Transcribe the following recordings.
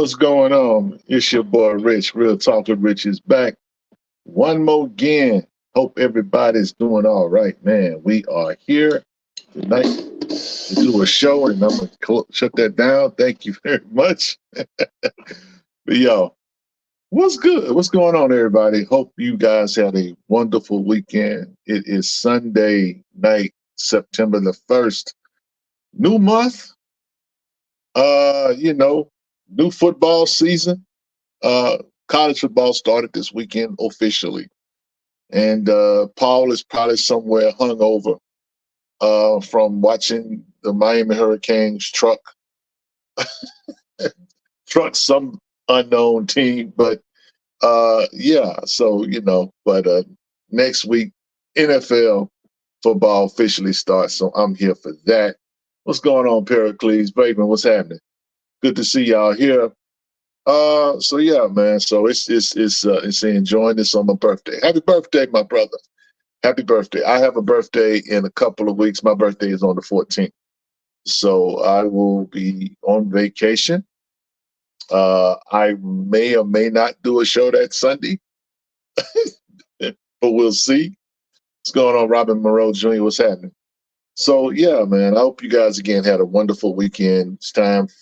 What's going on? It's your boy Rich. Real Talk with Rich is back. One more again. Hope everybody's doing all right, man. We are here tonight to do a show, and I'm going to shut that down. Thank you very much. But yo, what's good? What's going on, everybody? Hope you guys had a wonderful weekend. It is Sunday night, September the 1st. New month. New football season. College football started this weekend officially, and Paul is probably somewhere hungover from watching the Miami Hurricanes truck some unknown team. But yeah, so but next week NFL football officially starts, so I'm here for that. What's going on, Pericles? Bateman, what's happening? Good to see y'all here. So yeah, man. So it's enjoying this on my birthday. Happy birthday, my brother. Happy birthday. I have a birthday in a couple of weeks. My birthday is on the 14th. So I will be on vacation. I may or may not do a show that Sunday, but we'll see. What's going on, Robin Moreau Jr.? What's happening? So yeah, man. I hope you guys again had a wonderful weekend.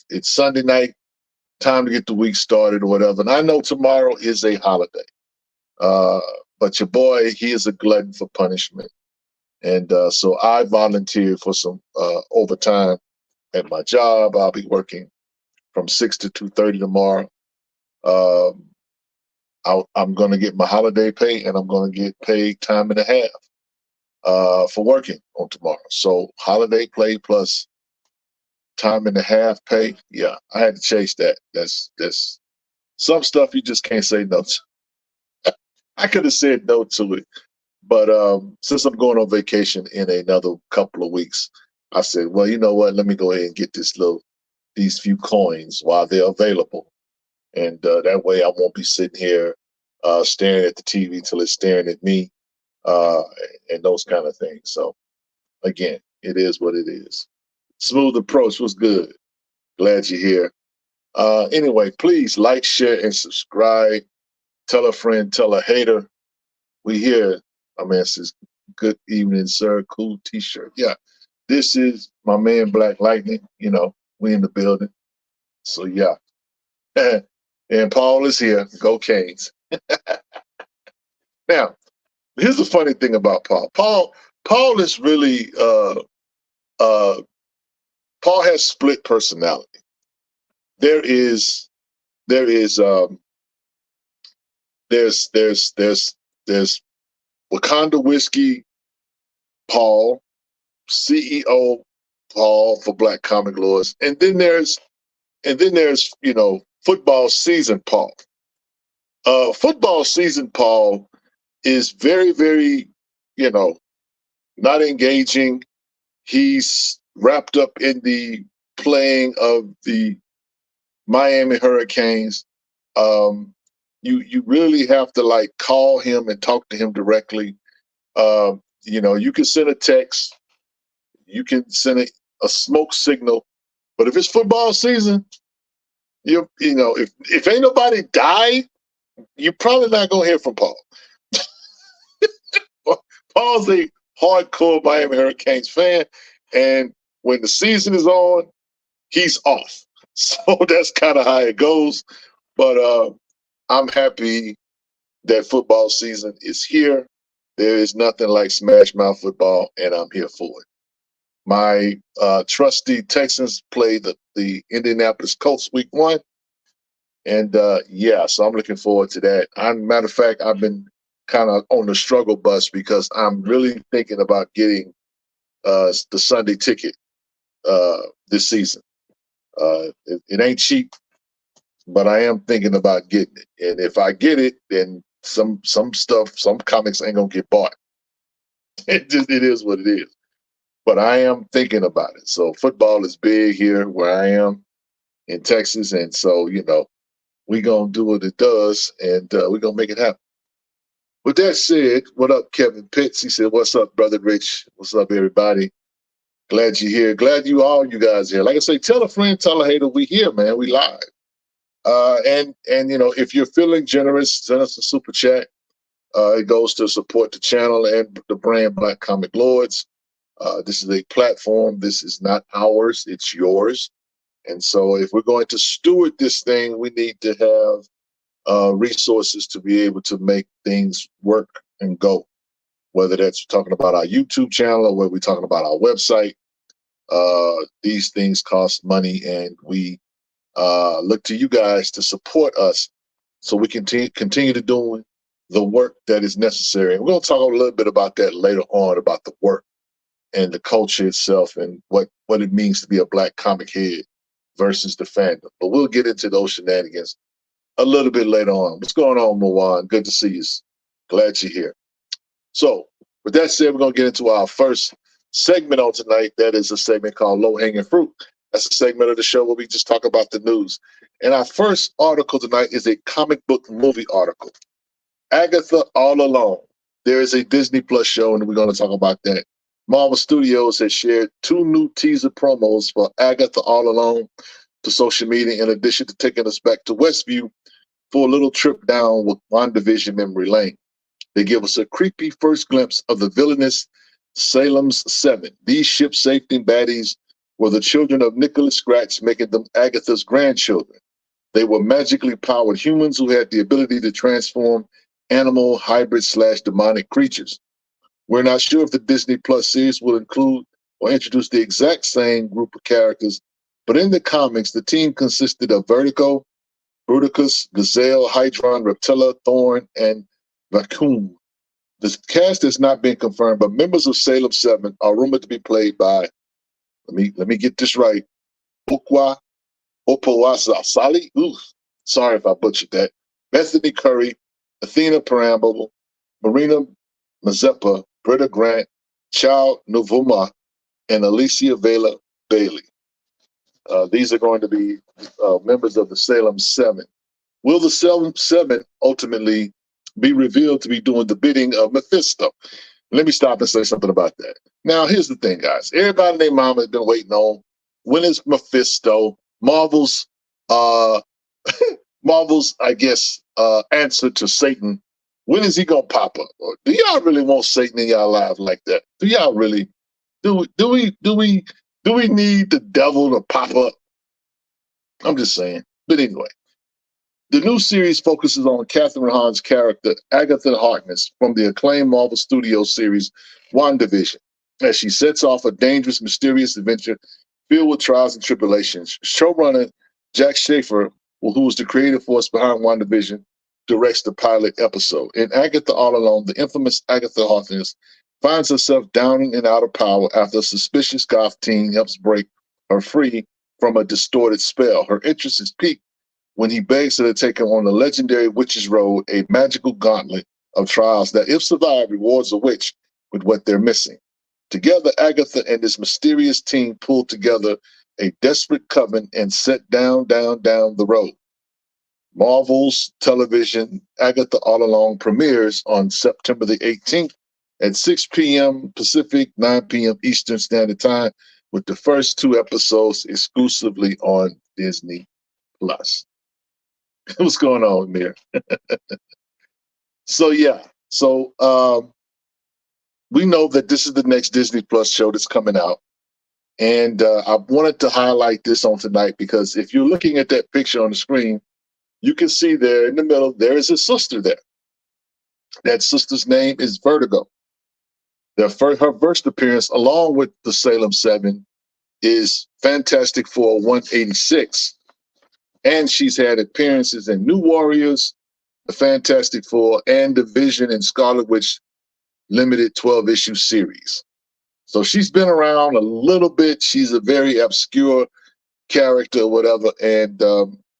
It's Sunday night. Time to get the week started or whatever. And I know tomorrow is a holiday. But your boy, he is a glutton for punishment. And so I volunteered for some overtime at my job. I'll be working from 6 to 2:30 tomorrow. I'm going to get my holiday pay, and I'm going to get paid time and a half for working on tomorrow. So holiday pay plus time and a half pay. Yeah, I had to chase that. That's some stuff you just can't say no to. I could have said no to it, but since I'm going on vacation in another couple of weeks, I said, well, you know what? Let me go ahead and get these few coins while they're available, and that way I won't be sitting here staring at the TV till it's staring at me, and those kind of things. So again, it is what it is. Smooth approach was good. Glad you're here. Anyway, please like, share, and subscribe. Tell a friend, tell a hater. We here. My man says, good evening, sir. Cool t-shirt. Yeah, this is my man, Black Lightning. We in the building. So yeah. And Paul is here. Go Canes. Now, here's the funny thing about Paul. Paul is really Paul has split personality. There's Wakanda Whiskey Paul, CEO Paul for Black Comic Lords, and then there's football season Paul. Football season Paul is very, very, not engaging. He's wrapped up in the playing of the Miami Hurricanes. You really have to call him and talk to him directly. You can send a text, you can send a smoke signal, but if it's football season, if ain't nobody died, you're probably not gonna hear from Paul. Paul's a hardcore Miami Hurricanes fan, and when the season is on, he's off. So that's kind of how it goes. But I'm happy that football season is here. There is nothing like Smash Mouth football, and I'm here for it. My trusty Texans play the Indianapolis Colts week 1. And so I'm looking forward to that. Matter of fact, I've been kind of on the struggle bus because I'm really thinking about getting the Sunday ticket this season. It ain't cheap, but I am thinking about getting it. And if I get it, then some comics ain't gonna get bought. It is what it is. But I am thinking about it. So football is big here where I am in Texas, and so we gonna do what it does, and we gonna make it happen. With that said, what up, Kevin Pitts? He said, "What's up, brother Rich? What's up, everybody? Glad you're here. Glad you guys are here. Like I say, tell a friend, tell a hater, we here, man. We live. And if you're feeling generous, send us a super chat. It goes to support the channel and the brand Black Comic Lords. This is a platform. This is not ours. It's yours. And so if we're going to steward this thing, we need to have resources to be able to make things work and go, whether that's talking about our YouTube channel or whether we're talking about our website. These things cost money, and we look to you guys to support us so we can continue to do the work that is necessary. And we're going to talk a little bit about that later on, about the work and the culture itself and what it means to be a Black comic head versus the fandom. But we'll get into those shenanigans a little bit later on. What's going on, Moan? Good to see you. Glad you're here. So with that said, we're going to get into our first segment on tonight. That is a segment called Low Hanging Fruit. That's a segment of the show where we just talk about the news. And our first article tonight is a comic book movie article. Agatha All Alone. There is a Disney Plus show, and we're going to talk about that. Marvel Studios has shared 2 new teaser promos for Agatha All Alone to social media, in addition to taking us back to Westview for a little trip down with WandaVision memory lane. They give us a creepy first glimpse of the villainous Salem's 7. These ship-safety baddies were the children of Nicholas Scratch, making them Agatha's grandchildren. They were magically powered humans who had the ability to transform animal, hybrid/demonic creatures. We're not sure if the Disney Plus series will include or introduce the exact same group of characters, but in the comics, the team consisted of Vertigo, Bruticus, Gazelle, Hydron, Reptilla, Thorn, and Vacuum. The cast has not been confirmed, but members of Salem 7 are rumored to be played by, let me get this right, Ukwa Opawasa Sali. Sorry if I butchered that. Bethany Curry, Athena Paramble, Marina Mazeppa, Britta Grant, Chow Novuma, and Alicia Vela Bailey. These are going to be members of the Salem 7. Will the Salem 7 ultimately be revealed to be doing the bidding of Mephisto? Let me stop and say something about that. Now, here's the thing, guys. Everybody and their mama has been waiting on, when is Mephisto, Marvel's, I guess, answer to Satan? When is he gonna pop up? Or do y'all really want Satan in y'all lives like that? Do y'all really? Do we need the devil to pop up? I'm just saying. But anyway, the new series focuses on Catherine Hahn's character, Agatha Harkness, from the acclaimed Marvel Studios series WandaVision, as she sets off a dangerous, mysterious adventure filled with trials and tribulations. Showrunner Jack Schaefer, who was the creative force behind WandaVision, directs the pilot episode. In Agatha All Alone, the infamous Agatha Harkness finds herself down and out of power after a suspicious goth teen helps break her free from a distorted spell. Her interest is piqued when he begs her to take him on the legendary Witch's Road, a magical gauntlet of trials that, if survived, rewards a witch with what they're missing. Together, Agatha and this mysterious team pull together a desperate coven and set down the road. Marvel's television Agatha All Along premieres on September the 18th at 6 p.m. Pacific, 9 p.m. Eastern Standard Time, with the first 2 episodes exclusively on Disney Plus. What's going on, Mir? So we know that this is the next Disney Plus show that's coming out. And I wanted to highlight this on tonight because if you're looking at that picture on the screen, you can see there in the middle, there is a sister there. That sister's name is Vertigo. Her first appearance, along with the Salem 7, is Fantastic Four 186. And she's had appearances in New Warriors, the Fantastic Four, and the Vision and Scarlet Witch limited 12-issue series. So she's been around a little bit. She's a very obscure character or whatever, and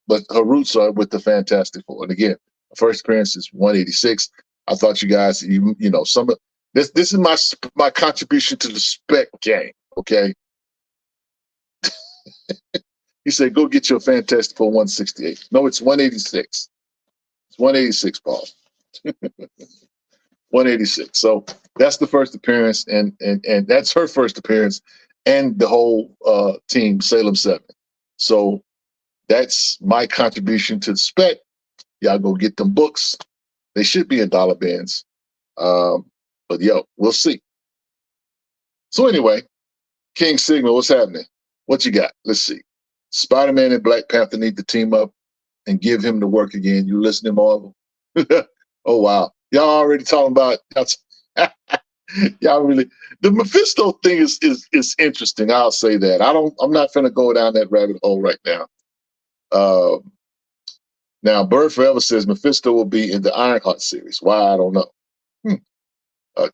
but her roots are with the Fantastic Four. And again, first appearance is 186. I thought you guys, you know, some of this is my contribution to the spec game. Okay, he said, "Go get your Fantastic Four 168." No, it's 186. It's 186, Paul. 186. So that's the first appearance, and that's her first appearance, and the whole team Salem 7. So that's my contribution to the spec. Y'all go get them books. They should be in dollar bins. But yo, we'll see. So anyway, King Sigma, what's happening? What you got? Let's see. Spider-Man and Black Panther need to team up and give him the work again. You listening, Marvel? Oh wow, y'all already talking about y'all really. The Mephisto thing is interesting. I'll say that. I'm not gonna go down that rabbit hole right now. Now, Bird Forever says Mephisto will be in the Ironheart series. Why? I don't know.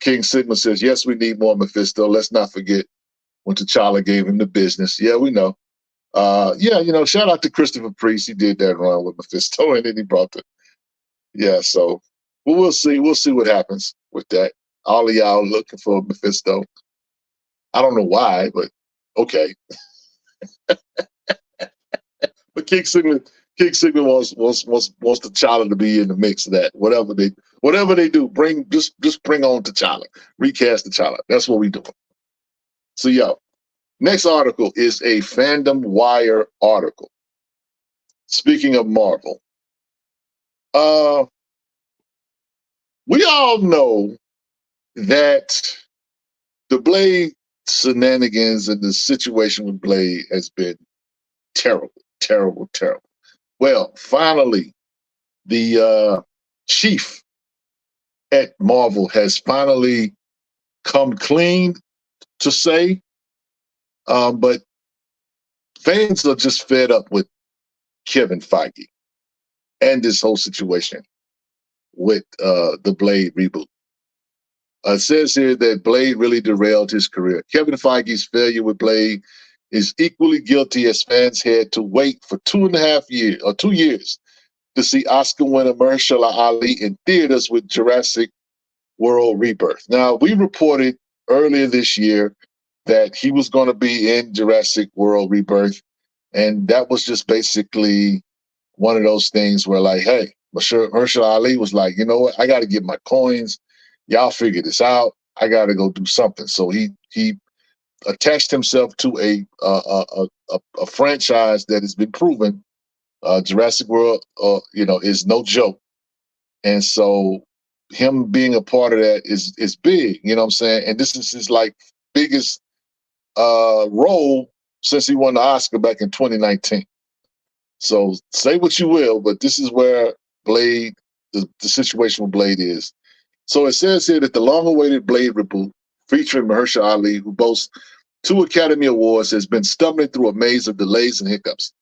King Sigma says, yes, we need more Mephisto. Let's not forget when T'Challa gave him the business. Yeah, we know. Yeah, shout out to Christopher Priest. He did that run with Mephisto, and then he brought the. Yeah, so we'll see. We'll see what happens with that. All of y'all looking for Mephisto. I don't know why, but okay. But King Sigma wants T'Challa to be in the mix of that. Whatever they do, just bring on T'Challa. Recast T'Challa. That's what we do. So yo, next article is a Fandom Wire article. Speaking of Marvel, we all know that the Blade shenanigans and the situation with Blade has been terrible, terrible, terrible. Well, finally, the chief at Marvel has finally come clean to say, but fans are just fed up with Kevin Feige and this whole situation with the Blade reboot. It says here that Blade really derailed his career. Kevin Feige's failure with Blade is equally guilty as fans had to wait for 2.5 years or 2 years to see Oscar winner Mahershala Ali in theaters with Jurassic World Rebirth. Now, we reported earlier this year that he was going to be in Jurassic World Rebirth, and that was just basically one of those things where, like, hey, Mahershala Ali was like, you know what, I got to get my coins. Y'all figure this out. I got to go do something. So he attached himself to a franchise that has been proven. Jurassic World, is no joke, and so him being a part of that is big. You know what I'm saying? And this is his like biggest role since he won the Oscar back in 2019. So say what you will, but this is where Blade, the situation with Blade is. So it says here that the long-awaited Blade reboot, featuring Mahershala Ali, who boasts 2 Academy Awards, has been stumbling through a maze of delays and hiccups.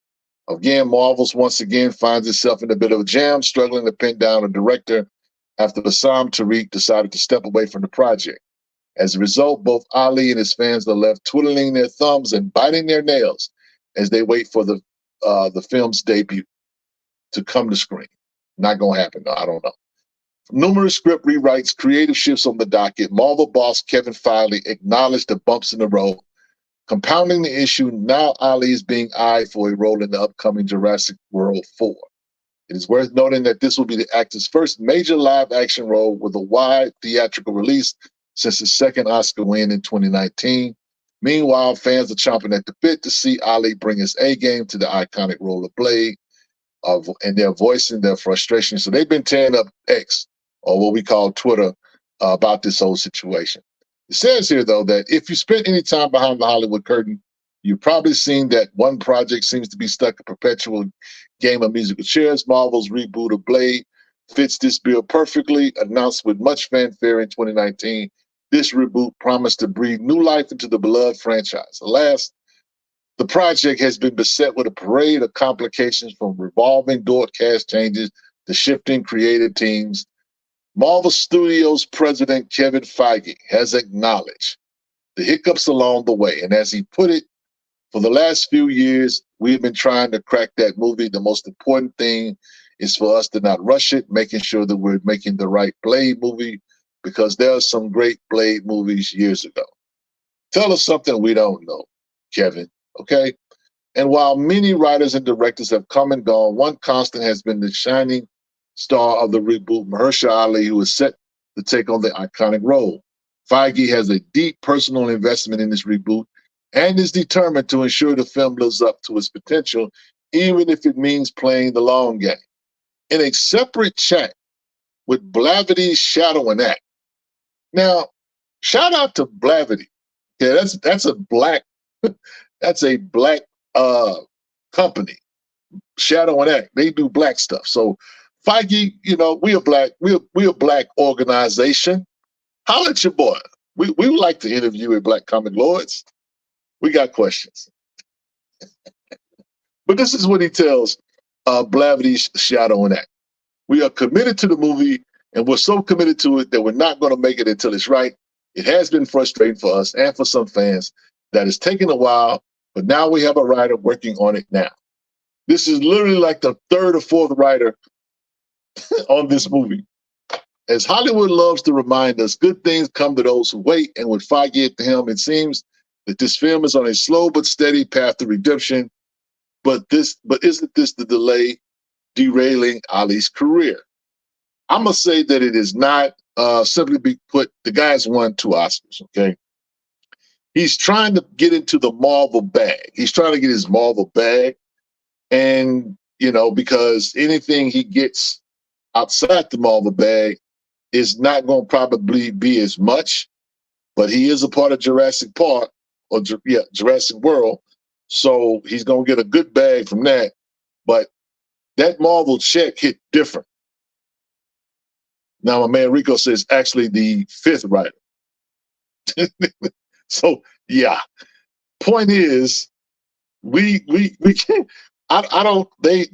Again, Marvel's once again finds itself in a bit of a jam, struggling to pin down a director after Bassam Tariq decided to step away from the project. As a result, both Ali and his fans are left twiddling their thumbs and biting their nails as they wait for the film's debut to come to screen. Not going to happen, though. I don't know. Numerous script rewrites, creative shifts on the docket. Marvel boss Kevin Feige acknowledged the bumps in the road. Compounding the issue, now Ali is being eyed for a role in the upcoming Jurassic World 4. It is worth noting that this will be the actor's first major live-action role with a wide theatrical release since his second Oscar win in 2019. Meanwhile, fans are chomping at the bit to see Ali bring his A-game to the iconic role of Blade, and they're voicing their frustration. So they've been tearing up X, or what we call Twitter, about this whole situation. It says here, though, that if you spent any time behind the Hollywood curtain, you've probably seen that one project seems to be stuck in a perpetual game of musical chairs. Marvel's reboot of Blade fits this bill perfectly. Announced with much fanfare in 2019, this reboot promised to breathe new life into the beloved franchise. Alas, the project has been beset with a parade of complications, from revolving door cast changes to shifting creative teams. Marvel Studios president Kevin Feige has acknowledged the hiccups along the way. And as he put it, for the last few years, we've been trying to crack that movie. The most important thing is for us to not rush it, making sure that we're making the right Blade movie, because there are some great Blade movies years ago. Tell us something we don't know, Kevin, okay? And while many writers and directors have come and gone, one constant has been the shining star of the reboot, Mahershala Ali, who is set to take on the iconic role. Feige has a deep personal investment in this reboot and is determined to ensure the film lives up to its potential, even if it means playing the long game. In a separate chat with Blavity's Shadow and Act. Now, shout out to Blavity. Yeah, that's a black that's a black company. Shadow and Act. They do black stuff. So Feige, we a black organization. Holler at your boy. We would like to interview at Black Comic Lords. We got questions. But this is what he tells Blavity's Shadow and Act. We are committed to the movie, and we're so committed to it that we're not going to make it until it's right. It has been frustrating for us and for some fans that it's taken a while, but now we have a writer working on it now. This is literally like the third or fourth writer on this movie. As Hollywood loves to remind us, good things come to those who wait, and with Feige at the helm, it seems that this film is on a slow but steady path to redemption. But isn't this the delay derailing Ali's career? I'm gonna say that it is not. Simply be put, the guy's won 2 Oscars. Okay, he's trying to get into the Marvel bag. He's trying to get his Marvel bag, and because anything he gets outside the Marvel bag is not going to probably be as much. But he is a part of Jurassic Park Jurassic World, so he's going to get a good bag from that. But that Marvel check hit different. Now, my man Rico says actually the 5th writer. So, yeah. Point is, we can't. I don't. They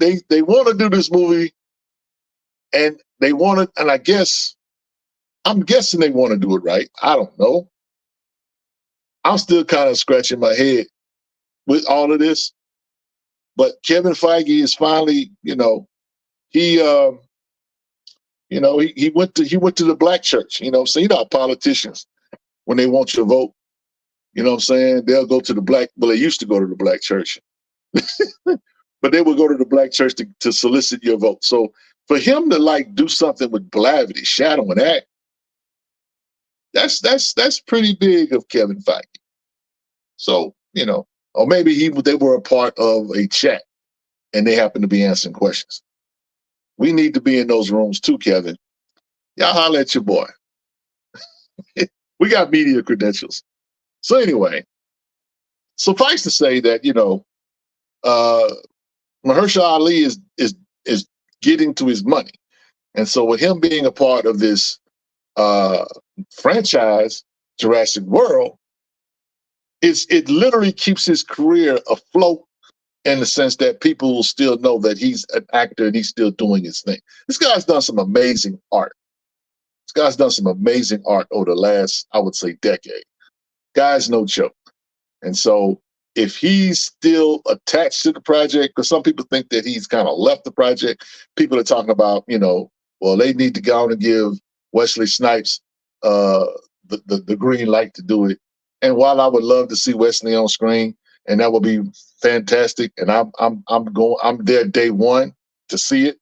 want to do this movie, and they want it. And I'm guessing they want to do it right. I don't know. I'm still kind of scratching my head with all of this. But Kevin Feige is finally, he went to the black church. So how politicians, when they want your vote, what I'm saying, they'll go to the black. Well, they used to go to the black church, but they would go to the black church to solicit your vote. So for him to do something with Blavity, Shadow and Act, that's pretty big of Kevin Feige. So or maybe they were a part of a chat and they happen to be answering questions. We need to be in those rooms too, Kevin. Y'all holler at your boy. We got media credentials. So anyway, suffice to say that Mahershala Ali is getting to his money, and so with him being a part of this franchise, Jurassic World, it literally keeps his career afloat in the sense that people will still know that he's an actor and he's still doing his thing. This guy's done some amazing art. This guy's done some amazing art over the last, I would say, decade. Guy's no joke. And so if he's still attached to the project, because some people think that he's kind of left the project, people are talking about, well, they need to go on and give Wesley Snipes the green light to do it. And while I would love to see Wesley on screen, and that would be fantastic, and I'm there day one to see it.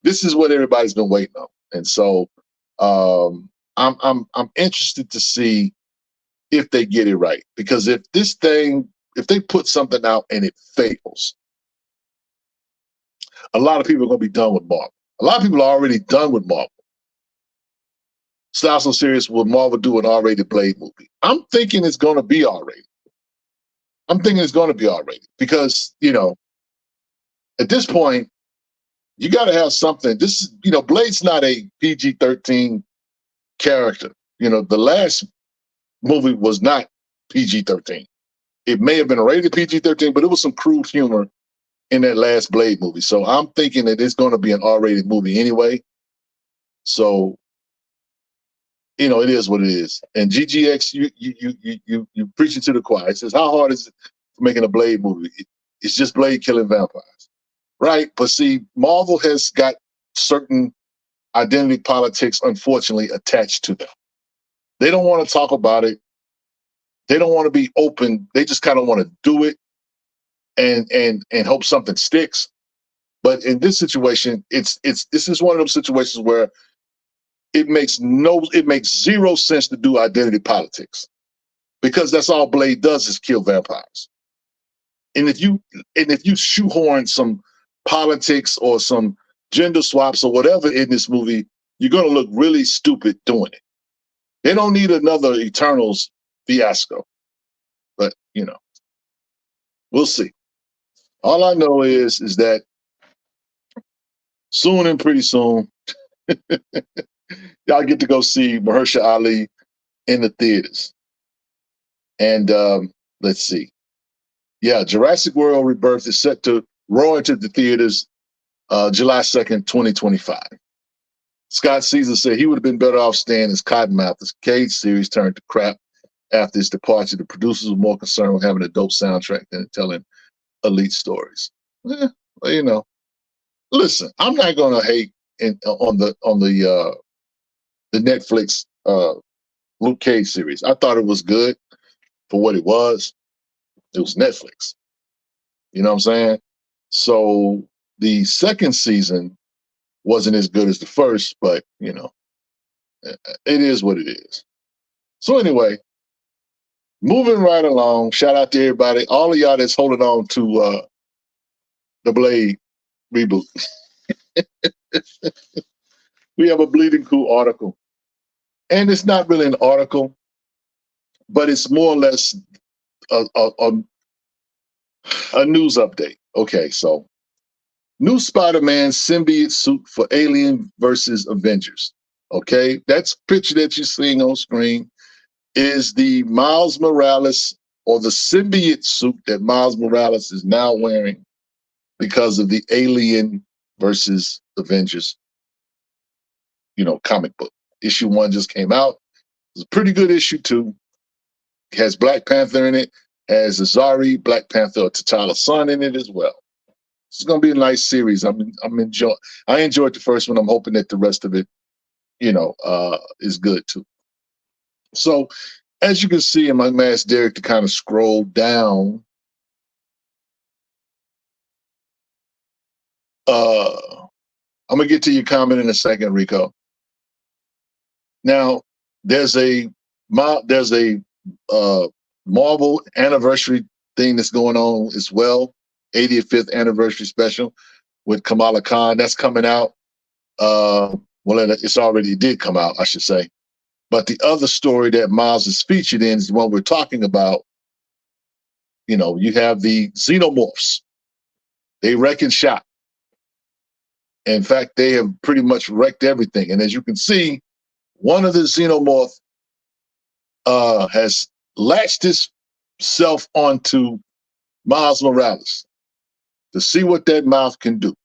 This is what everybody's been waiting on, and so I'm interested to see if they get it right, because if they put something out and it fails, a lot of people are going to be done with Marvel. A lot of people are already done with Marvel. It's not so serious. Will Marvel do an R-rated Blade movie? I'm thinking it's going to be R-rated. Because, at this point, you got to have something. This, Blade's not a PG-13 character. The last movie was not PG-13. It may have been a rated PG-13, but it was some crude humor in that last Blade movie. So I'm thinking that it's going to be an R-rated movie anyway. So, it is what it is. And GGX, you preaching to the choir. It says, how hard is it for making a Blade movie? It's just Blade killing vampires, right? But see, Marvel has got certain identity politics, unfortunately, attached to them. They don't want to talk about it. They don't want to be open. They just kind of want to do it and hope something sticks. But in this situation, this is one of those situations where it makes zero sense to do identity politics, because that's all Blade does is kill vampires. and if you shoehorn some politics or some gender swaps or whatever in this movie, you're going to look really stupid doing it. They don't need another Eternals fiasco, but we'll see. All I know is that soon and pretty soon, y'all get to go see Mahershala Ali in the theaters. And let's see. Yeah, Jurassic World Rebirth is set to roar into the theaters July 2nd, 2025. Scott Caesar said he would have been better off staying as Cottonmouth. The Cage series turned to crap after his departure. The producers were more concerned with having a dope soundtrack than telling elite stories. Well, listen, I'm not going to hate on the Netflix Luke Cage series. I thought it was good for what it was. It was Netflix. You know what I'm saying? So the second season wasn't as good as the first, but it is what it is. So anyway, moving right along. Shout out to everybody, all of y'all that's holding on to the Blade reboot. We have a Bleeding Cool article, and it's not really an article, but it's more or less a news update. Okay, so new Spider-Man symbiote suit for Alien versus Avengers. Okay, that's picture that you're seeing on screen is the Miles Morales or the symbiote suit that Miles Morales is now wearing because of the Alien versus Avengers, comic book. Issue 1 just came out. It's a pretty good issue 2. It has Black Panther in it, has Azari, Black Panther, T'Challa's son in it as well. It's going to be a nice series. I enjoyed the first one. I'm hoping that the rest of it, is good too. So, as you can see, and I'm going to ask Derek to kind of scroll down. I'm going to get to your comment in a second, Rico. Now, there's a Marvel anniversary thing that's going on as well, 85th anniversary special with Kamala Khan. That's coming out. It did come out, I should say. But the other story that Miles is featured in is the one we're talking about. You have the xenomorphs. They wreck shop. In fact, they have pretty much wrecked everything. And as you can see, one of the xenomorph has latched itself onto Miles Morales to see what that mouth can do.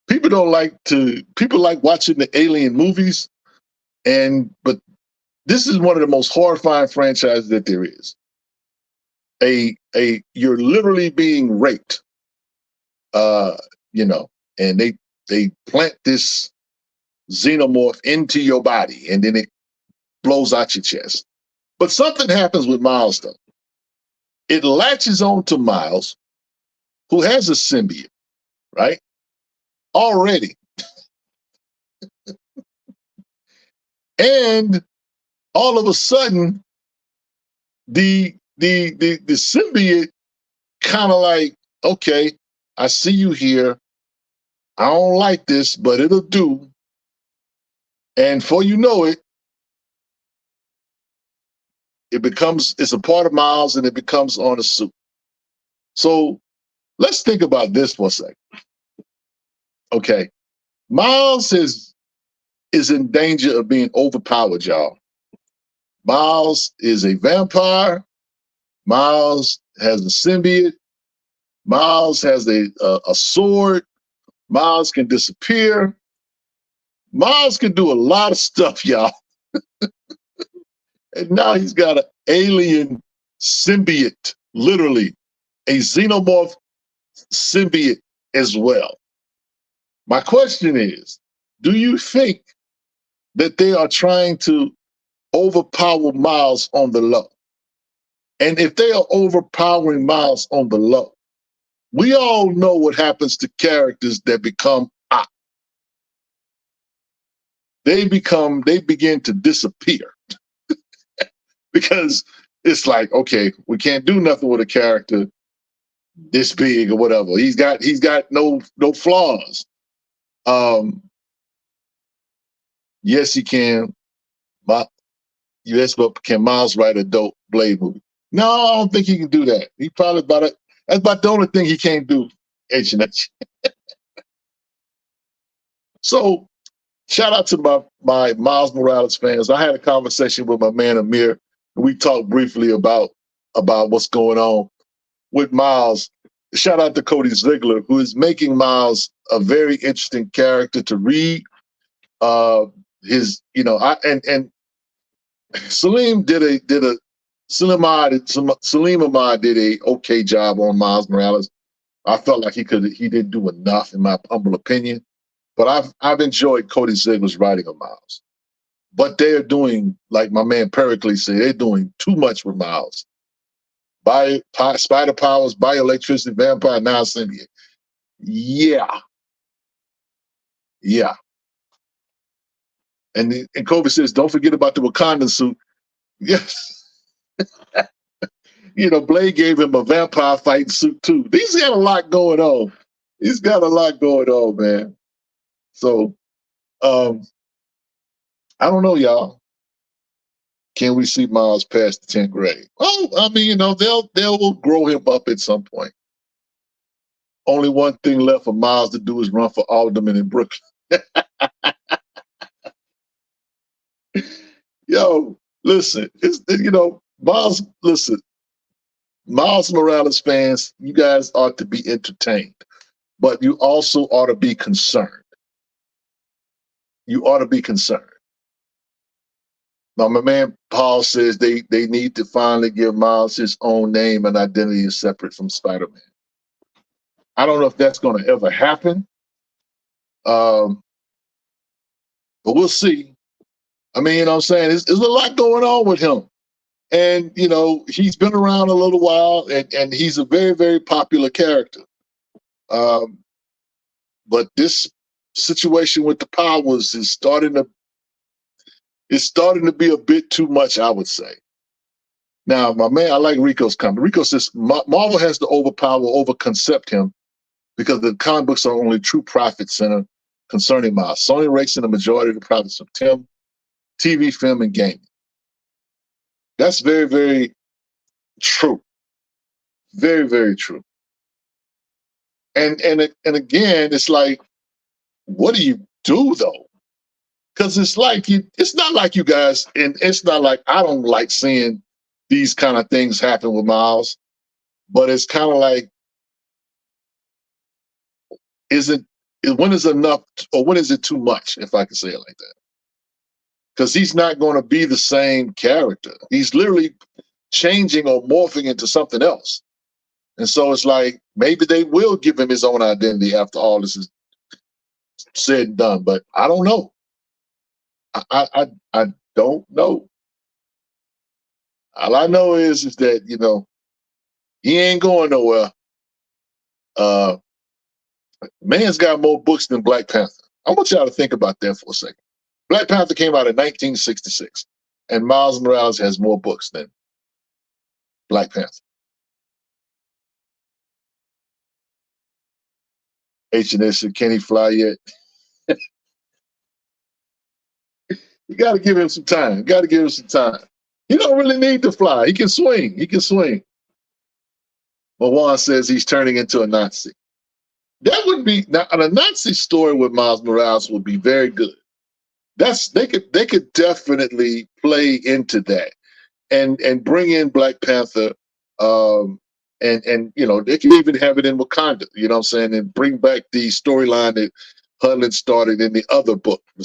People like watching the Alien movies, but this is one of the most horrifying franchises that there is. You're literally being raped, and they plant this xenomorph into your body, and then it blows out your chest. But something happens with Miles, though. It latches on to Miles, who has a symbiote, right? Already. And all of a sudden, the symbiote kind of like, okay, I see you here. I don't like this, but it'll do. And before you know it, it's a part of Miles and it becomes on a suit. So let's think about this for a second. Okay. Miles is in danger of being overpowered, y'all. Miles is a vampire. Miles has a symbiote. Miles has a sword. Miles can disappear. Miles can do a lot of stuff, y'all. And now he's got an alien symbiote, literally a xenomorph symbiote as well. My question is, do you think that they are trying to overpower Miles on the low? And if they are overpowering Miles on the low, we all know what happens to characters that become op. They begin to disappear because it's like, okay, we can't do nothing with a character this big or whatever. He's got no flaws. Yes, he can. Yes, but can Miles write a dope Blade movie? No, I don't think he can do that. He probably about it. That's about the only thing he can't do. H&H. So shout out to my Miles Morales fans. I had a conversation with my man Amir, and we talked briefly about what's going on with Miles. Shout out to Cody Ziegler, who is making Miles a very interesting character to read. And Salim Ahmad did a okay job on Miles Morales. I felt like he didn't do enough, in my humble opinion. But I've enjoyed Cody Ziegler's writing of Miles. But they are doing, like my man Pericles said, they're doing too much with Miles. Spider powers, bioelectricity, vampire, now symbiote. Yeah. And Kobe says, don't forget about the Wakandan suit. Yes. Blade gave him a vampire fighting suit too. He's got a lot going on. Man. So, I don't know, y'all. Can we see Miles past the 10th grade? Well, I mean, they'll grow him up at some point. Only one thing left for Miles to do is run for alderman in Brooklyn. Yo, listen, Miles, listen, Miles Morales fans, you guys ought to be entertained, but you also ought to be concerned. You ought to be concerned. Now, my man Paul says they need to finally give Miles his own name and identity separate from Spider-Man. I don't know if that's going to ever happen, but we'll see. I mean, you know what I'm saying? There's a lot going on with him. And, he's been around a little while, and he's a very, very popular character. But this situation with the powers is starting to be a bit too much, I would say. Now, my man, I like Rico's comment. Rico says Marvel has to overconcept him because the comic books are only true profit center concerning Miles. Sony rakes in the majority of the profits from TV, film, and gaming. That's very, very true. Very, very true. And again, it's like, what do you do though? Because it's not like you guys, and it's not like I don't like seeing these kind of things happen with Miles, but it's kind of like, when is enough, or when is it too much, if I can say it like that? Because he's not going to be the same character. He's literally changing or morphing into something else. And so it's like, maybe they will give him his own identity after all this is said and done, but I don't know. I don't know. All I know is that, he ain't going nowhere. Man's got more books than Black Panther. I want y'all to think about that for a second. Black Panther came out in 1966, and Miles Morales has more books than Black Panther. H&S said, can he fly yet? You got to give him some time. He don't really need to fly. He can swing. Mawan says he's turning into a Nazi. That would be, now, a Nazi story with Miles Morales would be very good. They could definitely play into that and bring in Black Panther, and they can even have it in Wakanda, you know what I'm saying, and bring back the storyline that Hudlin started in the other book, the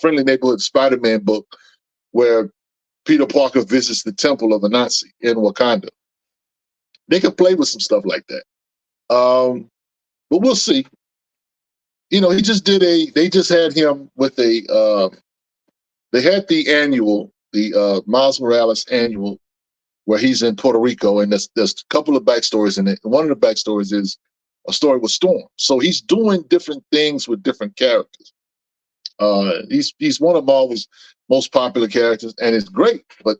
Friendly Neighborhood Spider-Man book, where Peter Parker visits the temple of a Nazi in Wakanda. They could play with some stuff like that. But we'll see. They just had him with they had the Miles Morales annual, where he's in Puerto Rico, and there's a couple of backstories in it. And one of the backstories is a story with Storm. So he's doing different things with different characters. He's one of Marvel's most popular characters, and it's great. But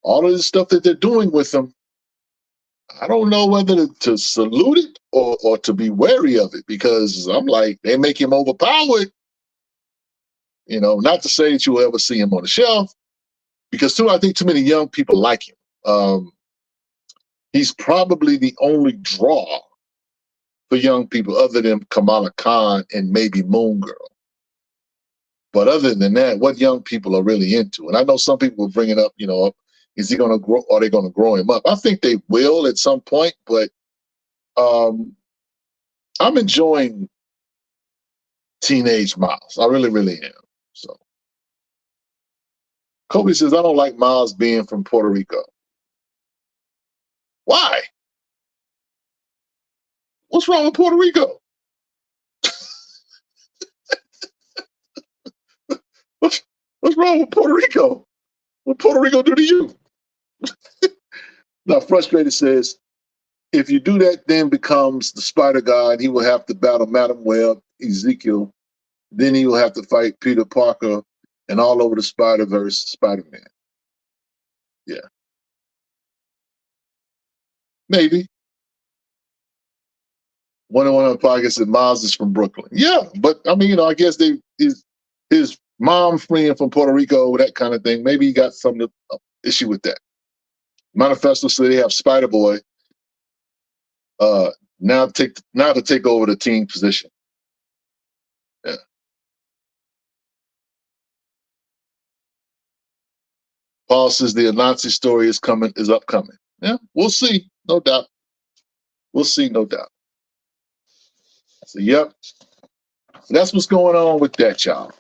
all of the stuff that they're doing with him, I don't know whether to salute it or to be wary of it, because I'm like, they make him overpowered. Not to say that you'll ever see him on the shelf, because I think too many young people like him. He's probably the only draw for young people other than Kamala Khan and maybe Moon Girl. But other than that, what young people are really into? And I know some people will bring it up, is he going to grow? Are they going to grow him up? I think they will at some point, but I'm enjoying teenage Miles. I really, really am. So Kobe says, I don't like Miles being from Puerto Rico. Why? What's wrong with Puerto Rico? What's wrong with Puerto Rico? What Puerto Rico do to you? Now, Frustrated says, if you do that, then becomes the Spider God, he will have to battle Madam Web, Ezekiel. Then he will have to fight Peter Parker and all over the Spider-Verse, Spider-Man. Yeah. Maybe. One of the podcasts said Miles is from Brooklyn. Yeah, but I mean, I guess his mom fleeing from Puerto Rico, that kind of thing. Maybe he got some issue with that. Manifesto said they have Spider Boy now to take over the team position. Yeah. Paul says the Anansi story is upcoming. Yeah, we'll see, no doubt. We'll see, no doubt. So, yep. That's what's going on with that, y'all.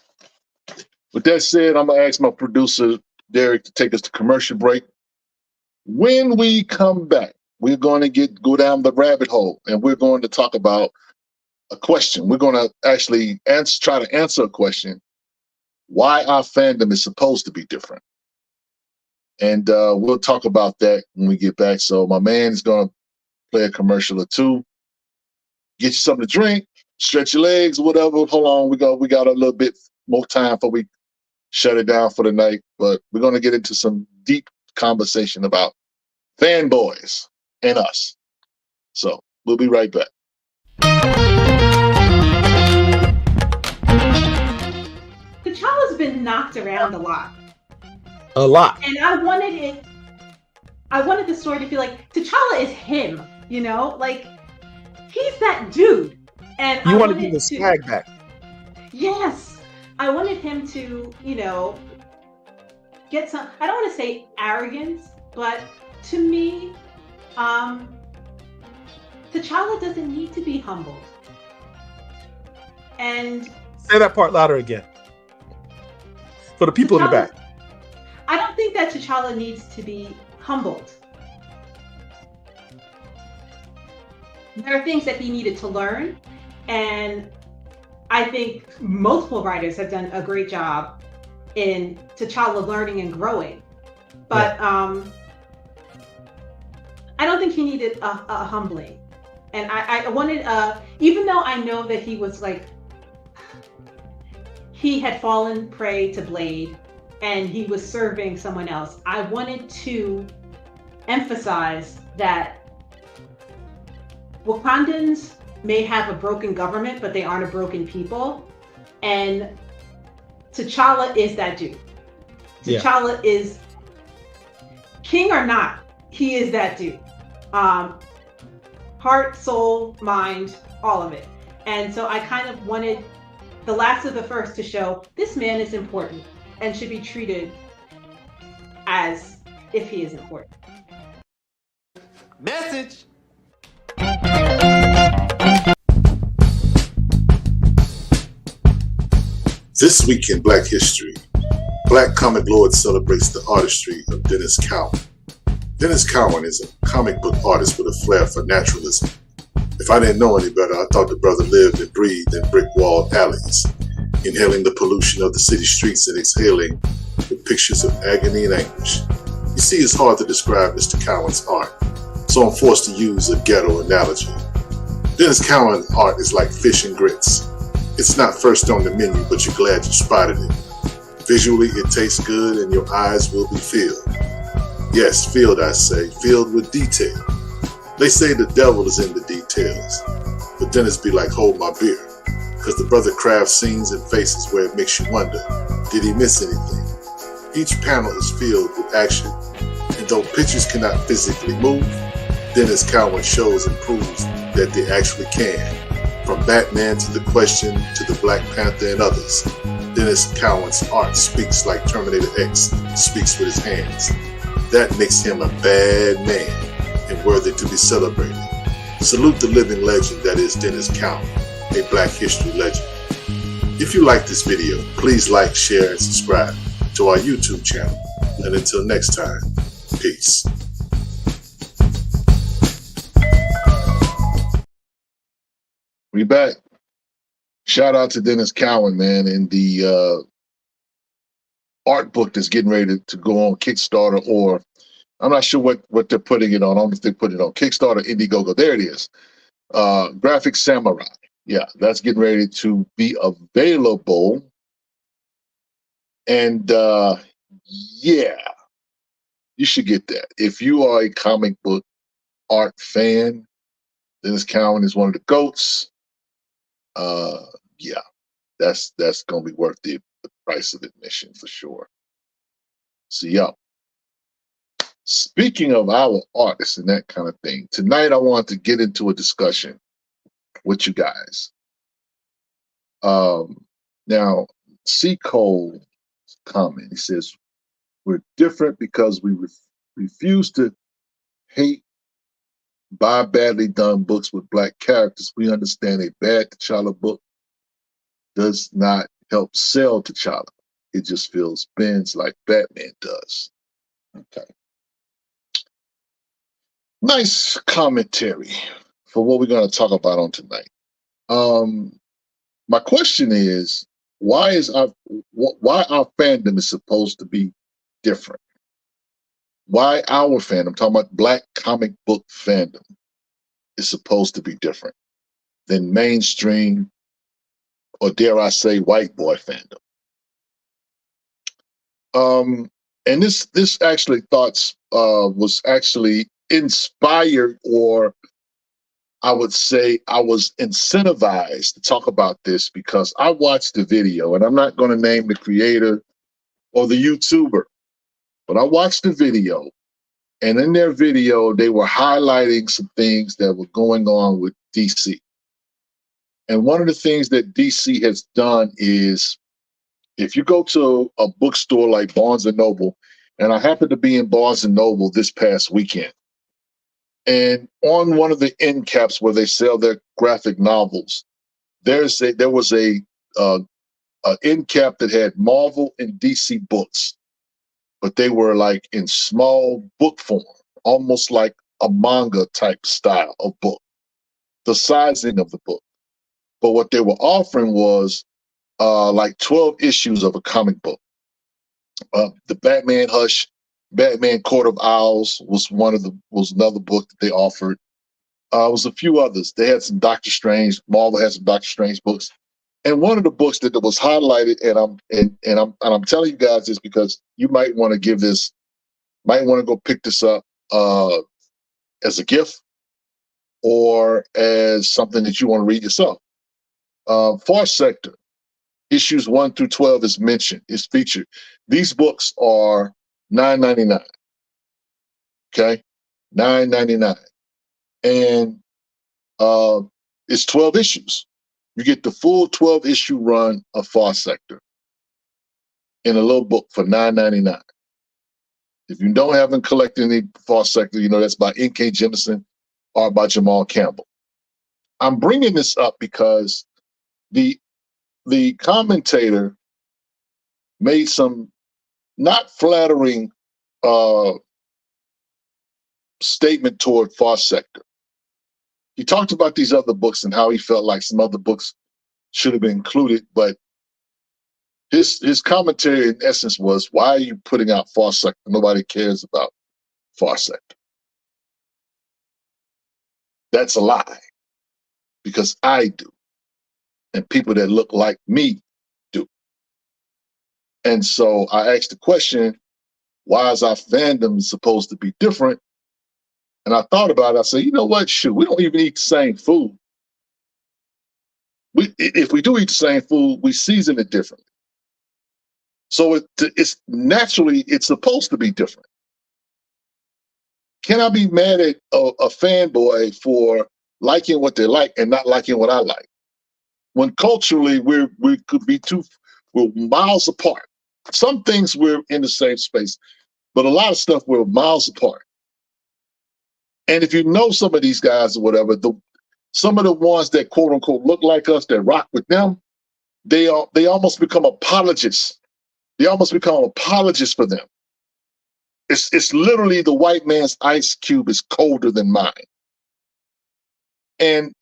With that said, I'm going to ask my producer, Derek, to take us to commercial break. When we come back, we're going to go down the rabbit hole, and we're going to talk about a question. We're going to actually try to answer a question, why our fandom is supposed to be different. And we'll talk about that when we get back. So my man is going to play a commercial or two. Get you something to drink, stretch your legs, whatever. Hold on, we got a little bit more time before we shut it down for the night. But we're going to get into some deep conversation about fanboys and us. So we'll be right back. T'Challa's been knocked around a lot. A lot. And I wanted the story to feel like T'Challa is him, like he's that dude. And you want to give the swag back. Yes. I wanted him to, get some, I don't want to say arrogance, but to me, T'Challa doesn't need to be humbled. And say that part louder again. For the people in the back. I don't think that T'Challa needs to be humbled. There are things that he needed to learn, and I think multiple writers have done a great job in T'Challa learning and growing. But I don't think he needed a humbling. And I wanted, even though I know that he was he had fallen prey to Blade and he was serving someone else, I wanted to emphasize that Wakandans may have a broken government, but they aren't a broken people. And T'Challa is that dude. T'Challa is, king or not, he is that dude. Heart, soul, mind, all of it. And so I kind of wanted the last of the first to show this man is important and should be treated as if he is important. Message. This week in Black History, Black Comic Lord celebrates the artistry of Dennis Cowan. Dennis Cowan is a comic book artist with a flair for naturalism. If I didn't know any better, I thought the brother lived and breathed in brick-walled alleys, inhaling the pollution of the city streets and exhaling the pictures of agony and anguish. You see, it's hard to describe Mr. Cowan's art, so I'm forced to use a ghetto analogy. Dennis Cowan's art is like fish and grits. It's not first on the menu, but you're glad you spotted it. Visually, it tastes good and your eyes will be filled. Yes, filled, I say, filled with detail. They say the devil is in the details, but Dennis be like, hold my beer, because the brother crafts scenes and faces where it makes you wonder, did he miss anything? Each panel is filled with action, and though pictures cannot physically move, Dennis Cowan shows and proves that they actually can. From Batman to The Question to the Black Panther and others, Dennis Cowan's art speaks like Terminator X speaks with his hands. That makes him a bad man and worthy to be celebrated. Salute the living legend that is Dennis Cowan, a Black history legend. If you like this video, please like, share, and subscribe to our YouTube channel. And until next time, peace. We back. Shout out to Dennis Cowan, man, and the art book that's getting ready to go on Kickstarter, or I'm not sure what they're putting it on. I don't know if they put it on Kickstarter, Indiegogo. There it is. Graphic Samurai. Yeah, that's getting ready to be available. And yeah, you should get that. If you are a comic book art fan, Dennis Cowan is one of the GOATs. Yeah, that's gonna be worth the price of admission for sure. So yeah. Speaking of our artists and that kind of thing, tonight I want to get into a discussion with you guys. Now, C. Cole comment, he says, we're different because we refuse to hate, buy badly done books with Black characters. We understand a bad T'Challa book does not help sell T'Challa. It just fills bins like Batman does. Okay. Nice commentary for what we're going to talk about on tonight. My question is, why our fandom is supposed to be different? Why our fandom, I'm talking about Black comic book fandom, is supposed to be different than mainstream, or dare I say, white boy fandom? And this actually was actually inspired, or I would say I was incentivized to talk about this because I watched the video, and I'm not going to name the creator or the YouTuber, but I watched the video, and in their video, they were highlighting some things that were going on with DC. And one of the things that DC has done is, if you go to a bookstore like Barnes & Noble, and I happened to be in Barnes & Noble this past weekend, and on one of the end caps where they sell their graphic novels, there was a end cap that had Marvel and DC books, but they were like in small book form, almost like a manga type style of book, the sizing of the book. But what they were offering was like 12 issues of a comic book. The Batman Hush, Batman Court of Owls was another book that they offered. Was a few others. They had some Doctor Strange. Marvel had some Doctor Strange books, and one of the books that was highlighted, and I'm telling you guys this because you might want to go pick this up as a gift or as something that you want to read yourself. Far Sector, issues 1 through 12 is featured. These books are $9.99. Okay, $9.99, and it's 12 issues. You get the full 12 issue run of Far Sector in a little book for $9.99. If you haven't collected any Far Sector, that's by N.K. Jemisin or by Jamal Campbell. I'm bringing this up because the commentator made some not flattering statement toward Far Sector. He talked about these other books and how he felt like some other books should have been included, but his commentary in essence was, why are you putting out Far Sector? Nobody cares about Far Sector. That's a lie, because I do. and people that look like me do. And so I asked the question, why is our fandom supposed to be different? And I thought about it. I said, you know what? Shoot, we don't even eat the same food. If we do eat the same food, we season it differently. So it's naturally, it's supposed to be different. Can I be mad at a fanboy for liking what they like and not liking what I like? When culturally we could be we're miles apart. Some things we're in the same space, but a lot of stuff we're miles apart. And if you know some of these guys or whatever, some of the ones that quote unquote look like us, that rock with them, they almost become apologists. They almost become apologists for them. It's literally the white man's ice cube is colder than mine. And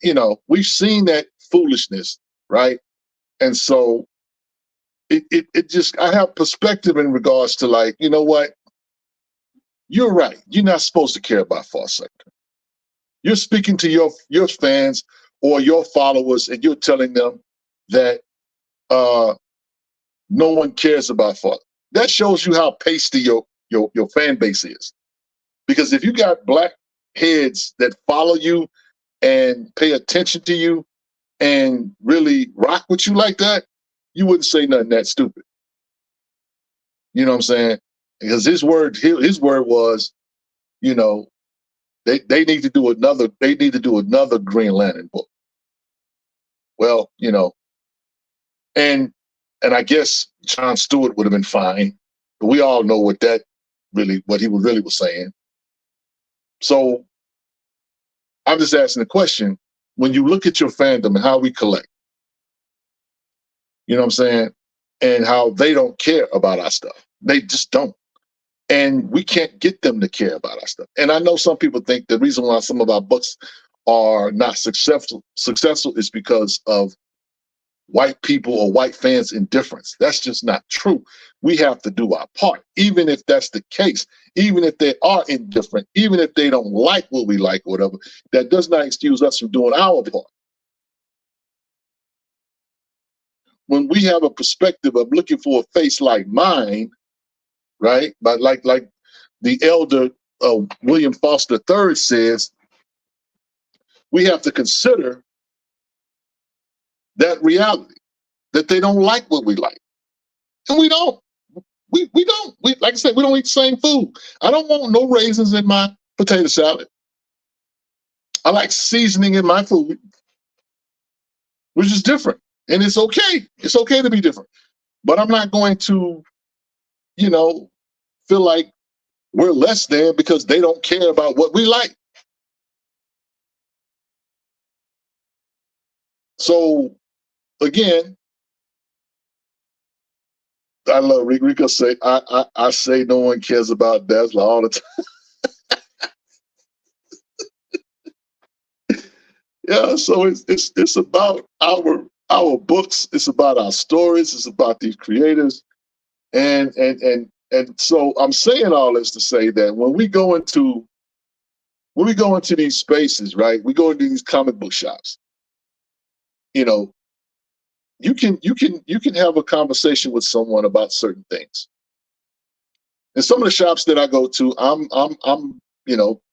we've seen that foolishness, right? And so it just, I have perspective in regards to, like, you know what? You're right. You're not supposed to care about far sector. You're speaking to your fans or your followers, and you're telling them that no one cares about far. That shows you how pasty your fan base is. Because if you got black heads that follow you and pay attention to you and really rock with you like that, you wouldn't say nothing that stupid. You know what I'm saying? Because his word was, they need to do another Green Lantern book. Well, and I guess John Stewart would have been fine, but we all know what he really was saying. So I'm just asking the question, when you look at your fandom and how we collect, you know what I'm saying, and how they don't care about our stuff. They just don't. And we can't get them to care about our stuff. And I know some people think the reason why some of our books are not successful is because of white people or white fans' indifference. That's just not true. We have to do our part. Even if that's the case, even if they are indifferent, even if they don't like what we like or whatever, that does not excuse us from doing our part. When we have a perspective of looking for a face like mine, right? But like the elder William Foster III says, we have to consider that reality, that they don't like what we like. And we don't. We don't. Like I said, we don't eat the same food. I don't want no raisins in my potato salad. I like seasoning in my food, which is different. And it's okay. It's okay to be different. But I'm not going to, feel like we're less than because they don't care about what we like. So again, I love Rico say I say no one cares about Dazzler all the time. Yeah, so it's about our books, it's about our stories, it's about these creators. And so I'm saying all this to say that when we go into these spaces, right? We go into these comic book shops. You can have a conversation with someone about certain things. And some of the shops that I go to, I'm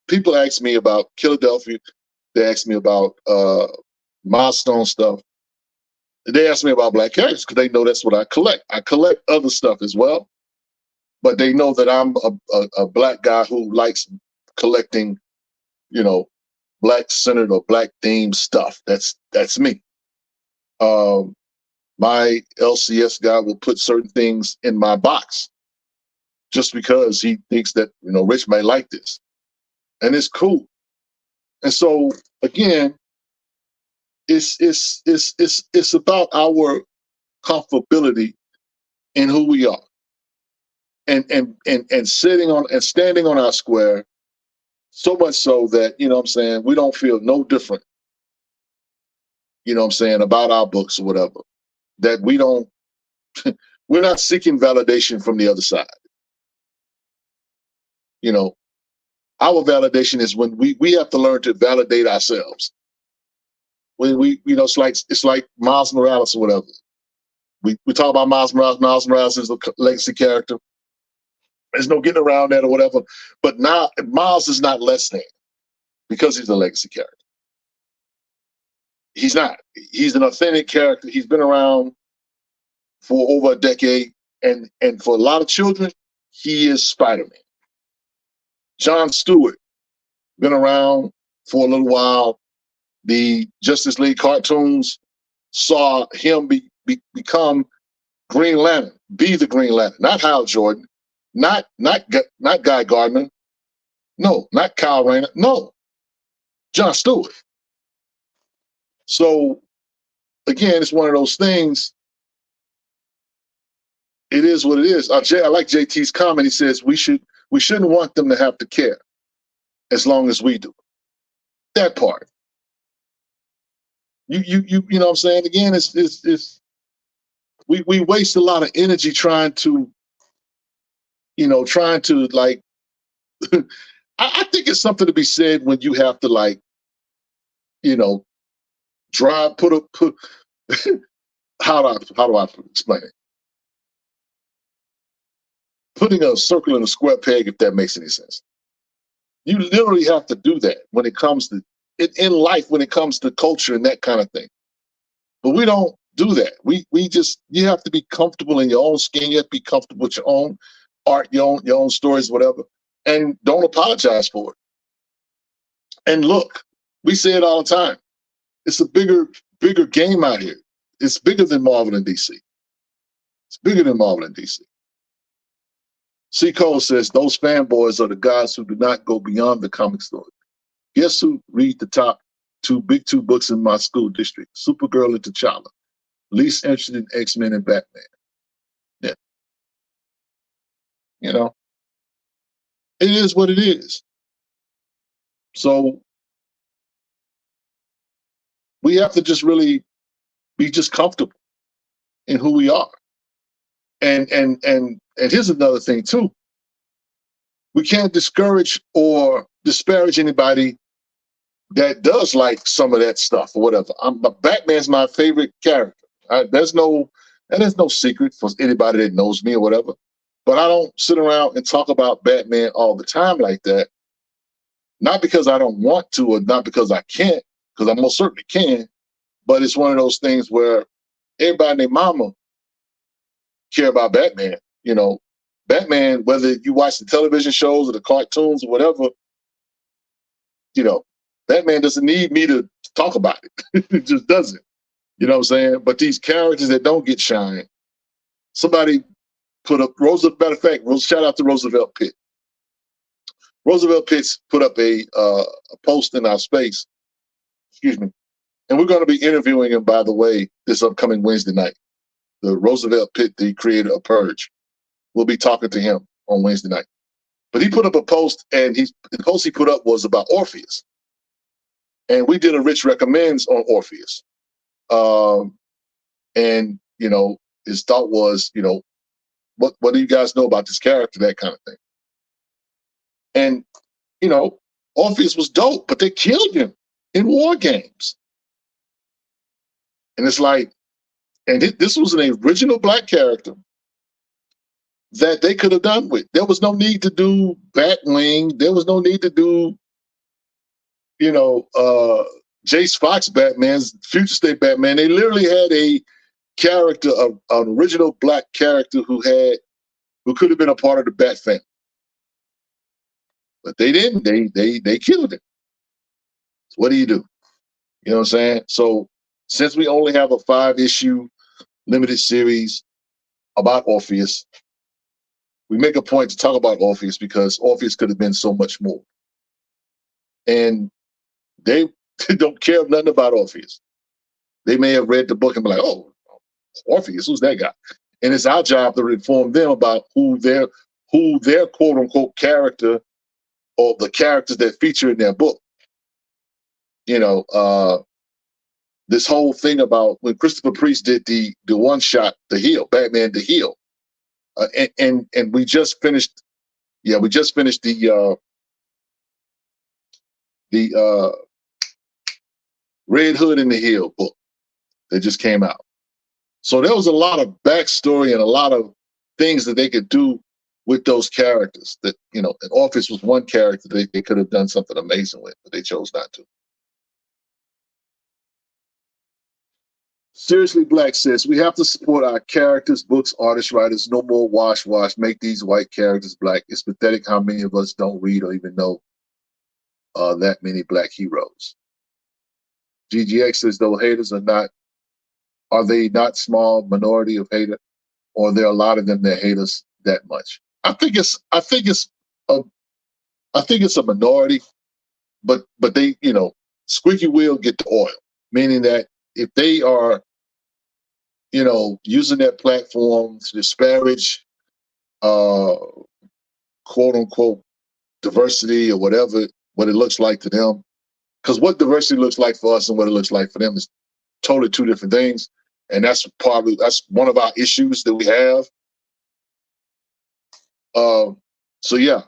people ask me about Philadelphia, they ask me about milestone stuff. They ask me about black characters because they know that's what I collect. I collect other stuff as well, but they know that I'm a black guy who likes collecting, black centered or black themed stuff. That's me. My LCS guy will put certain things in my box just because he thinks that, Rich may like this. And it's cool. And so again, it's about our comfortability in who we are. And standing on our square, so much so that, we don't feel no different, about our books or whatever. That we're not seeking validation from the other side. Our validation is when we have to learn to validate ourselves. when we it's like Miles Morales or whatever. We talk about Miles Morales. Miles Morales is a legacy character. There's no getting around that or whatever. But now Miles is not less than because he's a legacy character. He's not. He's an authentic character. He's been around for over a decade, and for a lot of children, he is Spider-Man. John Stewart, been around for a little while. The Justice League cartoons saw him become Green Lantern, be the Green Lantern, not Hal Jordan, not Guy Gardner, no, not Kyle Rayner, no, John Stewart. So again, it's one of those things. It is what it is. I like JT's comment. He says we shouldn't want them to have to care as long as we do. That part. You know what I'm saying? Again, it's we waste a lot of energy trying to like I think it's something to be said when you have to like, drive, put how do I explain it? Putting a circle in a square peg, if that makes any sense. You literally have to do that when it comes to in life, when it comes to culture and that kind of thing. But we don't do that. You have to be comfortable in your own skin. You have to be comfortable with your own art, your own stories, whatever, and don't apologize for it. And look, we say it all the time. It's a bigger game out here. It's bigger than Marvel and DC. It's bigger than Marvel and DC. C. Cole says, those fanboys are the guys who do not go beyond the comic story. Guess who read the top big two books in my school district? Supergirl and T'Challa. Least interested in X-Men and Batman. Yeah. It is what it is. So we have to just really be just comfortable in who we are. And here's another thing too. We can't discourage or disparage anybody that does like some of that stuff or whatever. Batman's my favorite character. That is no secret for anybody that knows me or whatever. But I don't sit around and talk about Batman all the time like that. Not because I don't want to or not because I can't, because I most certainly can. But it's one of those things where everybody and their mama care about Batman. Batman, whether you watch the television shows or the cartoons or whatever, Batman doesn't need me to talk about it. It just doesn't. You know what I'm saying? But these characters that don't get shine, somebody put up, matter of fact, shout out to Roosevelt Pitt. Roosevelt Pitts put up a post in our space, excuse me, and we're going to be interviewing him, by the way, this upcoming Wednesday night. The Roosevelt Pitt, the creator of Purge. We'll be talking to him on Wednesday night. But he put up a post, and the post he put up was about Orpheus. And we did a Rich Recommends on Orpheus. And, his thought was, what do you guys know about this character, that kind of thing. And, Orpheus was dope, but they killed him in War Games. And it's like, and this was an original Black character that they could have done with. There was no need to do Batwing. There was no need to do, Jace Fox Batman's Future State Batman. They literally had a character, an original Black character who could have been a part of the Bat family. But they didn't. They killed him. So what do? You know what I'm saying? So since we only have a 5-issue limited series about Orpheus, we make a point to talk about Orpheus because Orpheus could have been so much more. And they don't care nothing about Orpheus. They may have read the book and be like, oh, Orpheus, who's that guy? And it's our job to inform them about who their quote unquote character or the characters that feature in their book. This whole thing about when Christopher Priest did the one shot, The Heel, Batman The Heel. And we just finished, the Red Hood and the Hill book that just came out. So there was a lot of backstory and a lot of things that they could do with those characters. That, you know, an Office was one character they could have done something amazing with, but they chose not to. Seriously Black says, we have to support our characters, books, artists, writers. No more wash. Make these white characters black. It's pathetic how many of us don't read or even know that many black heroes. GGX says, though haters are they not small minority of hater, or there are a lot of them that hate us that much? I think it's a minority, but they, you know, squeaky wheel get the oil, meaning that if they are, you know, using that platform to disparage, quote unquote, diversity or whatever, what it looks like to them. Because what diversity looks like for us and what it looks like for them is totally two different things. And that's one of our issues that we have. So yeah.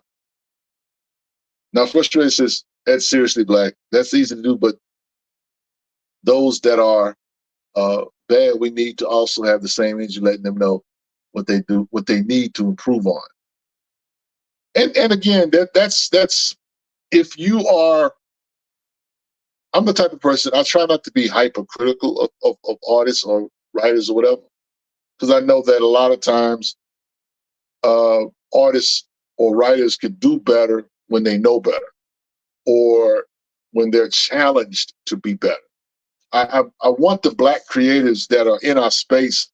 Now Frustrated says, that's seriously Black. That's easy to do, but those that are bad, we need to also have the same energy, letting them know what they do, what they need to improve on. And again, that's if you are, I'm the type of person, I try not to be hypercritical of artists or writers or whatever, because I know that a lot of times artists or writers could do better when they know better or when they're challenged to be better. I want the Black creators that are in our space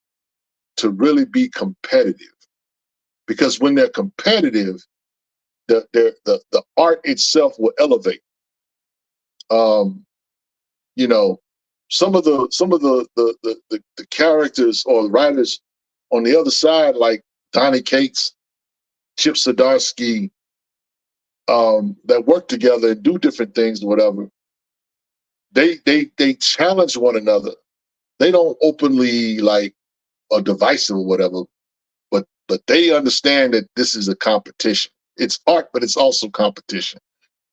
to really be competitive, because when they're competitive, the art itself will elevate. You know, some of the characters or the writers on the other side, like Donnie Cates, Chip Zdarsky, that work together and do different things or whatever, they challenge one another. They don't openly like are divisive or whatever, but they understand that this is a competition. It's art, but it's also competition.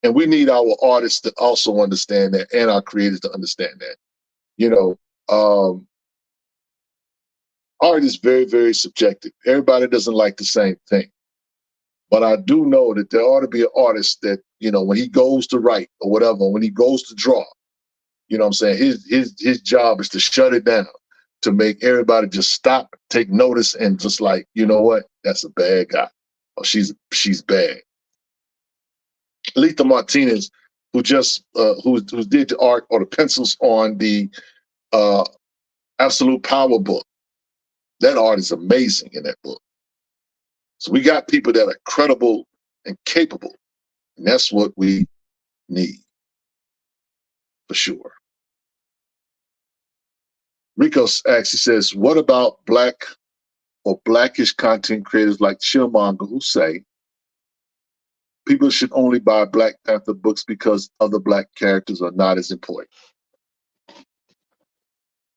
And we need our artists to also understand that, and our creators to understand that. You know, art is very, very subjective. Everybody doesn't like the same thing. But I do know that there ought to be an artist that, you know, when he goes to write or whatever, when he goes to draw, you know what I'm saying, his job is to shut it down, to make everybody just stop, take notice, and just like, you know what, that's a bad guy, or she's bad. Letha Martinez, who just who did the art or the pencils on the Absolute Power book. That art is amazing in that book. So we got people that are credible and capable, and that's what we need, for sure. Rico actually says, what about Black or Blackish content creators like Chillmonger who say people should only buy Black Panther books because other Black characters are not as important?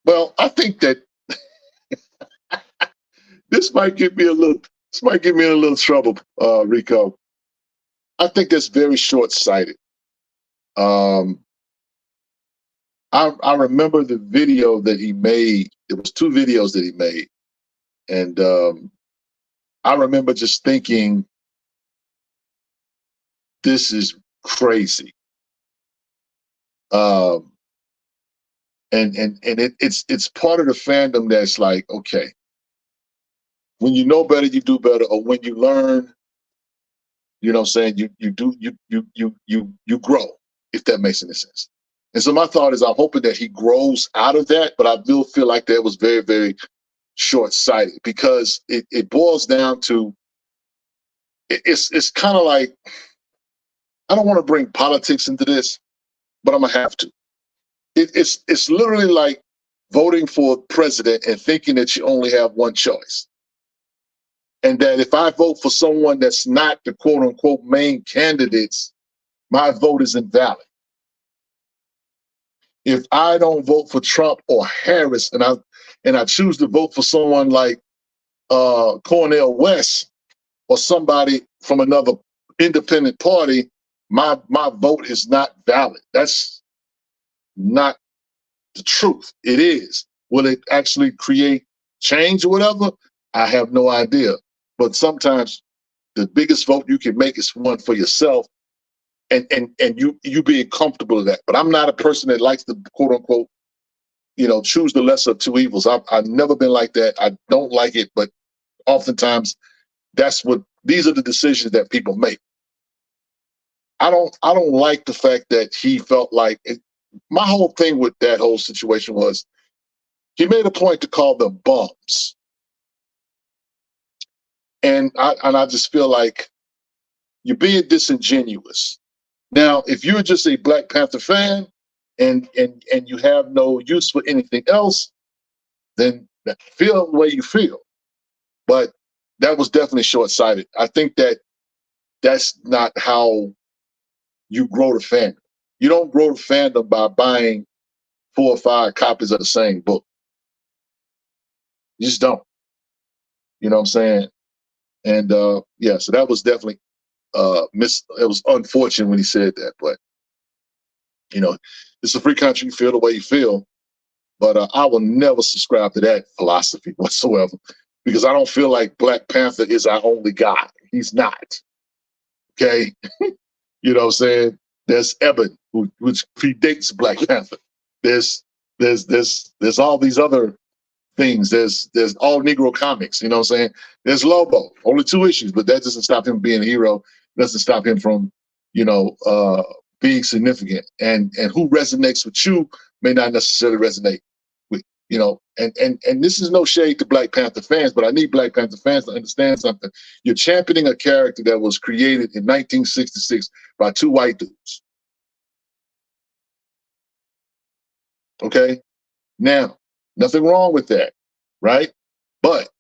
Well, I think that this might get me in a little trouble, Rico. I think that's very short-sighted. I remember the video that he made. There was 2 videos that he made, and I remember just thinking, this is crazy. And it's part of the fandom that's like, okay, when you know better, you do better, or when you learn, you know what I'm saying, you grow, if that makes any sense. And so my thought is, I'm hoping that he grows out of that, but I do feel like that was very, very short-sighted, because it boils down to, it's kind of like, I don't want to bring politics into this, but I'm gonna have to. It's literally like voting for president and thinking that you only have one choice. And that if I vote for someone that's not the quote unquote main candidates, my vote is invalid. If I don't vote for Trump or Harris and I choose to vote for someone like Cornel West or somebody from another independent party, my vote is not valid. That's not the truth. It is. Will it actually create change or whatever? I have no idea. But sometimes the biggest vote you can make is one for yourself, and you being comfortable with that. But I'm not a person that likes to quote unquote, choose the lesser of two evils. I've never been like that. I don't like it, but oftentimes these are the decisions that people make. I don't like the fact that he felt like my whole thing with that whole situation was he made a point to call them bums. And I just feel like you're being disingenuous. Now, if you're just a Black Panther fan and you have no use for anything else, then feel the way you feel. But that was definitely short-sighted. I think that's not how you grow the fandom. You don't grow the fandom by buying 4 or 5 copies of the same book. You just don't. You know what I'm saying? And yeah, so that was definitely it was unfortunate when he said that, but it's a free country. You feel the way you feel, but I will never subscribe to that philosophy whatsoever, because I don't feel like Black Panther is our only guy. He's not. Okay, you know what I'm saying? There's Eben, which predates Black Panther. There's all these other things. There's all Negro comics. You know what I'm saying? There's Lobo. Only 2 issues, but that doesn't stop him being a hero. It doesn't stop him from being significant. And who resonates with you may not necessarily resonate with and this is no shade to Black Panther fans, but I need Black Panther fans to understand something. You're championing a character that was created in 1966 by 2 white dudes. Okay? Now, nothing wrong with that, right? But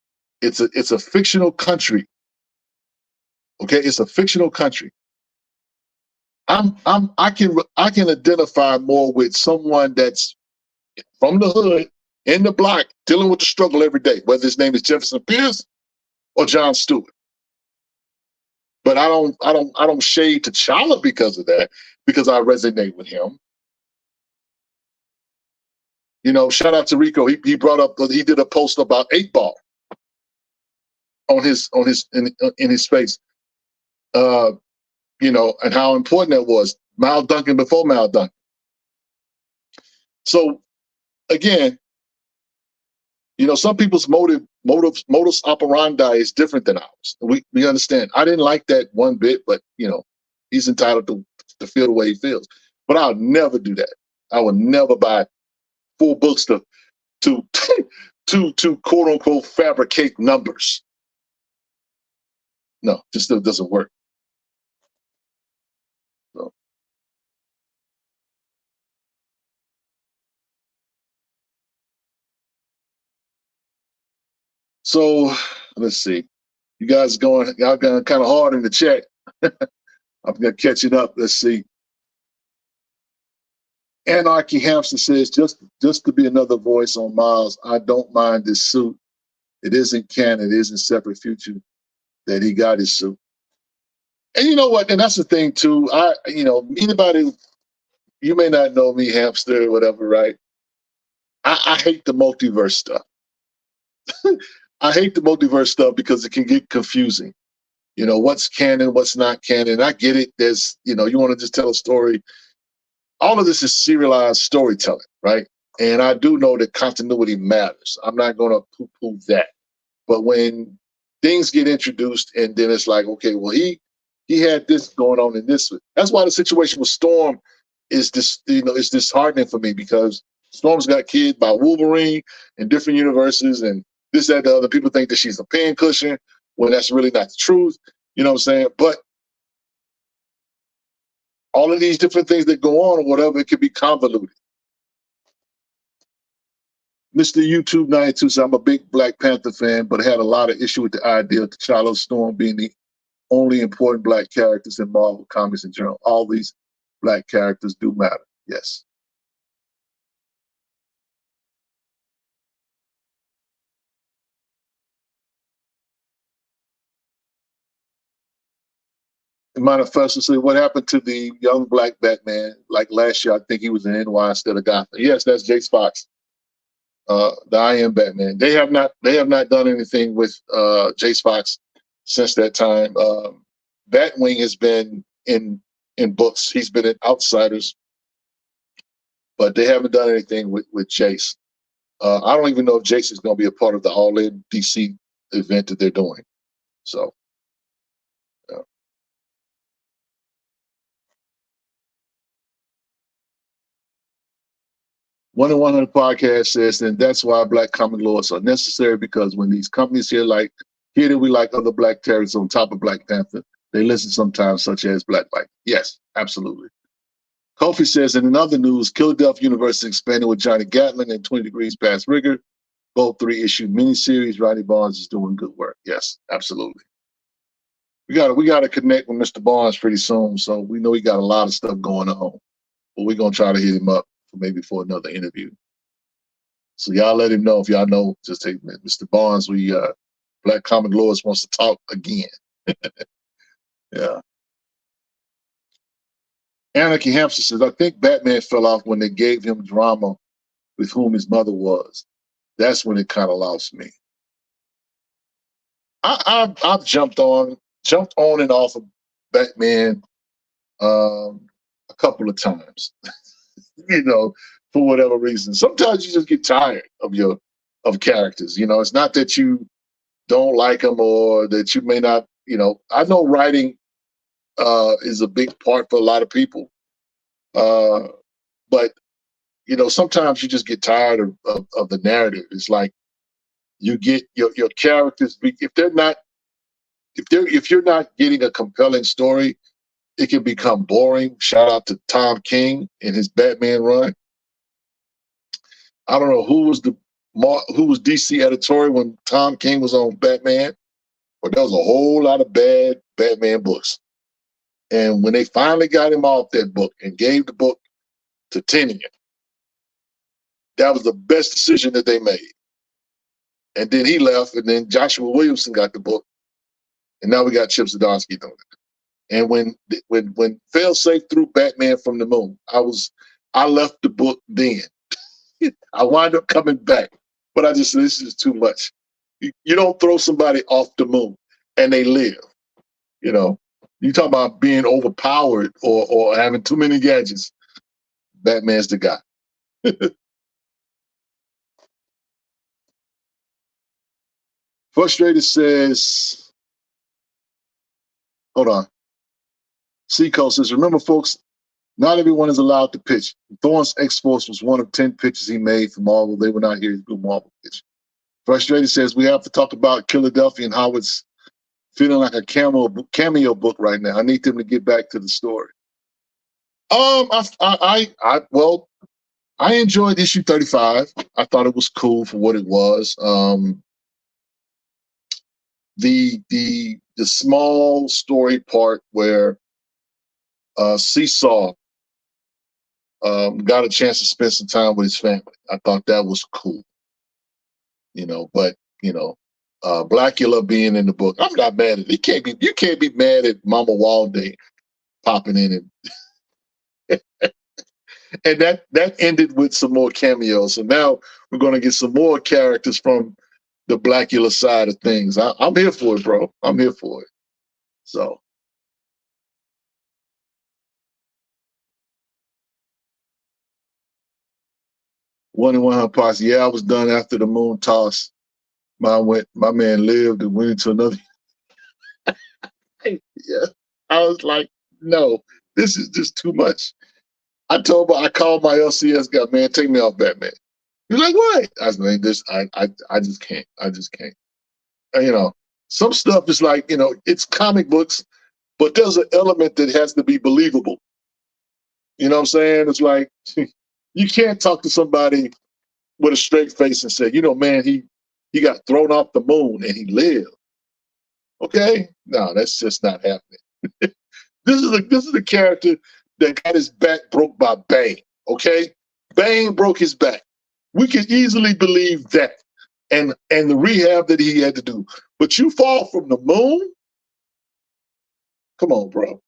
it's a fictional country. Okay, it's a fictional country. I can identify more with someone that's from the hood, in the block, dealing with the struggle every day, whether his name is Jefferson Pierce or John Stewart. But I don't shade T'Challa because of that, because I resonate with him. Shout out to Rico. He brought up, he did a post about 8 Ball in his space. And how important that was. Mal Duncan before Mal Duncan. So again, some people's modus operandi is different than ours. We understand. I didn't like that one bit, but he's entitled to feel the way he feels. But I'll never do that. I will never buy 4 books to to quote unquote fabricate numbers. No, just doesn't work. So let's see. Y'all going kind of hard in the chat. I'm gonna catch it up. Let's see. Anarchy Hampson says, just to be another voice on Miles, I don't mind this suit. It isn't canon, it isn't separate future that he got his suit. And you know what? And that's the thing too. Anybody, you may not know me, Hamster, or whatever, right? I hate the multiverse stuff. I hate the multiverse stuff because it can get confusing. What's canon, what's not canon. I get it. There's, you want to just tell a story. All of this is serialized storytelling, right? And I do know that continuity matters. I'm not going to poo-poo that. But when things get introduced and then it's like, okay, well, he had this going on in this. That's why the situation with Storm is it's disheartening for me, because Storm's got killed by Wolverine in different universes and this, that, the other. People think that she's a pincushion when that's really not the truth. You know what I'm saying? But all of these different things that go on or whatever, it could be convoluted. Mr. YouTube 92 said, I'm a big Black Panther fan, but had a lot of issue with the idea of T'Challa, Storm being the only important Black characters in Marvel Comics in general. All these Black characters do matter. Yes. Manifesto said, what happened to the young black Batman? Like last year, I think he was in NY instead of Gotham. Yes, that's Jace Fox, the I Am Batman. They have not done anything with Jace Fox since that time. Batwing has been in books. He's been in Outsiders, but they haven't done anything with Jace. I don't even know if Jace is going to be a part of the All In DC event that they're doing. So, yeah. 1-100 podcast says, and that's why black comic laws are necessary, because when these companies here that we like other black terrorists on top of Black Panther, they listen sometimes, such as Black Light. Yes, absolutely. Kofi says, and in other news, Philadelphia University expanded with Johnny Gatman and 20 Degrees Past Rigor, both 3-issue miniseries. Rodney Barnes is doing good work. Yes, absolutely. We got to connect with Mr. Barnes pretty soon, so we know he got a lot of stuff going on, but we're gonna try to hit him up maybe for another interview. So y'all let him know if y'all know. Just take Mr. Barnes. Black Comic Lords wants to talk again. Yeah. Anarchy Hampson says, I think Batman fell off when they gave him drama with whom his mother was. That's when it kind of lost me. I've jumped on and off of Batman a couple of times. For whatever reason. Sometimes you just get tired of characters. It's not that you don't like them or that you may not. I know writing is a big part for a lot of people, but sometimes you just get tired of the narrative. It's like you get your characters, if you're not getting a compelling story, it can become boring. Shout out to Tom King and his Batman run. I don't know who was DC editorial when Tom King was on Batman, but there was a whole lot of bad Batman books. And when they finally got him off that book and gave the book to Tinian, that was the best decision that they made. And then he left, and then Joshua Williamson got the book, and now we got Chip Zdarsky doing it. And when Failsafe threw Batman from the Moon, I left the book then. I wind up coming back, but I just said, this is too much. You don't throw somebody off the moon and they live. You talk about being overpowered or having too many gadgets. Batman's the guy. Frustrated says, hold on. Seacoast says, remember, folks, not everyone is allowed to pitch. Thorne's X-Force was one of 10 pitches he made for Marvel. They were not here to do Marvel pitch. Frustrated says, we have to talk about Philadelphia and how it's feeling like a cameo book right now. I need them to get back to the story. I enjoyed issue 35. I thought it was cool for what it was. The small story part where Seesaw got a chance to spend some time with his family. I thought that was cool. But Blackula being in the book, I'm not mad at it. You can't be mad at Mama Walday popping in and that ended with some more cameos. So now we're gonna get some more characters from the Blackula side of things. I'm here for it, bro. I'm here for it. So. One and 100 parts. Yeah, I was done after the moon toss. My man lived and went into another. Yeah, I was like, no, this is just too much. I called my LCS guy, man, take me off Batman. He's like, what? I was like, I just can't. I just can't. Some stuff is like, it's comic books, but there's an element that has to be believable. You know what I'm saying? It's like, you can't talk to somebody with a straight face and say, man, he got thrown off the moon and he lived. Okay? No, that's just not happening. This is a character that got his back broke by Bane. Okay? Bane broke his back. We can easily believe that. And the rehab that he had to do. But you fall from the moon? Come on, bro.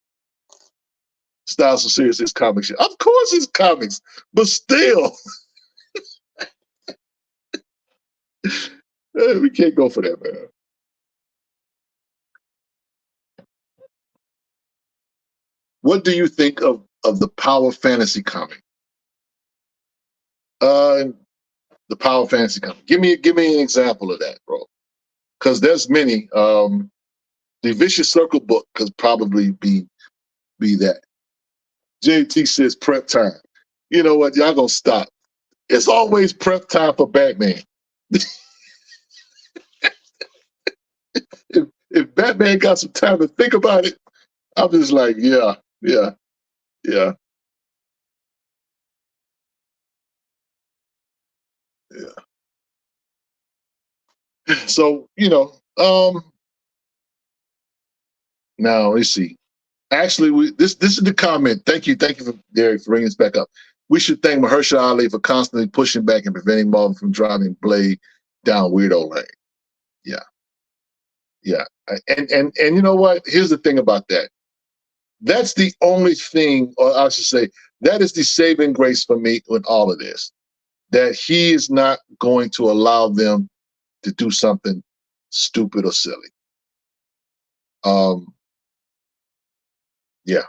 Styles so serious, it's comics. Of course it's comics, but still. We can't go for that, man. What do you think of the Power Fantasy comic? The Power Fantasy comic. Give me an example of that, bro. Because there's many. The Vicious Circle book could probably be that. JT says prep time. You know what? Y'all gonna stop. It's always prep time for Batman. if Batman got some time to think about it, I'm just like, yeah. So, now let's see. Actually, this is the comment. Thank you, for Derek for bringing this back up. We should thank Mahershala Ali for constantly pushing back and preventing Marvel from driving Blade down weirdo lane. Yeah. And you know what? Here's the thing about that. That's the only thing, or I should say, that is the saving grace for me with all of this. That he is not going to allow them to do something stupid or silly. Yeah.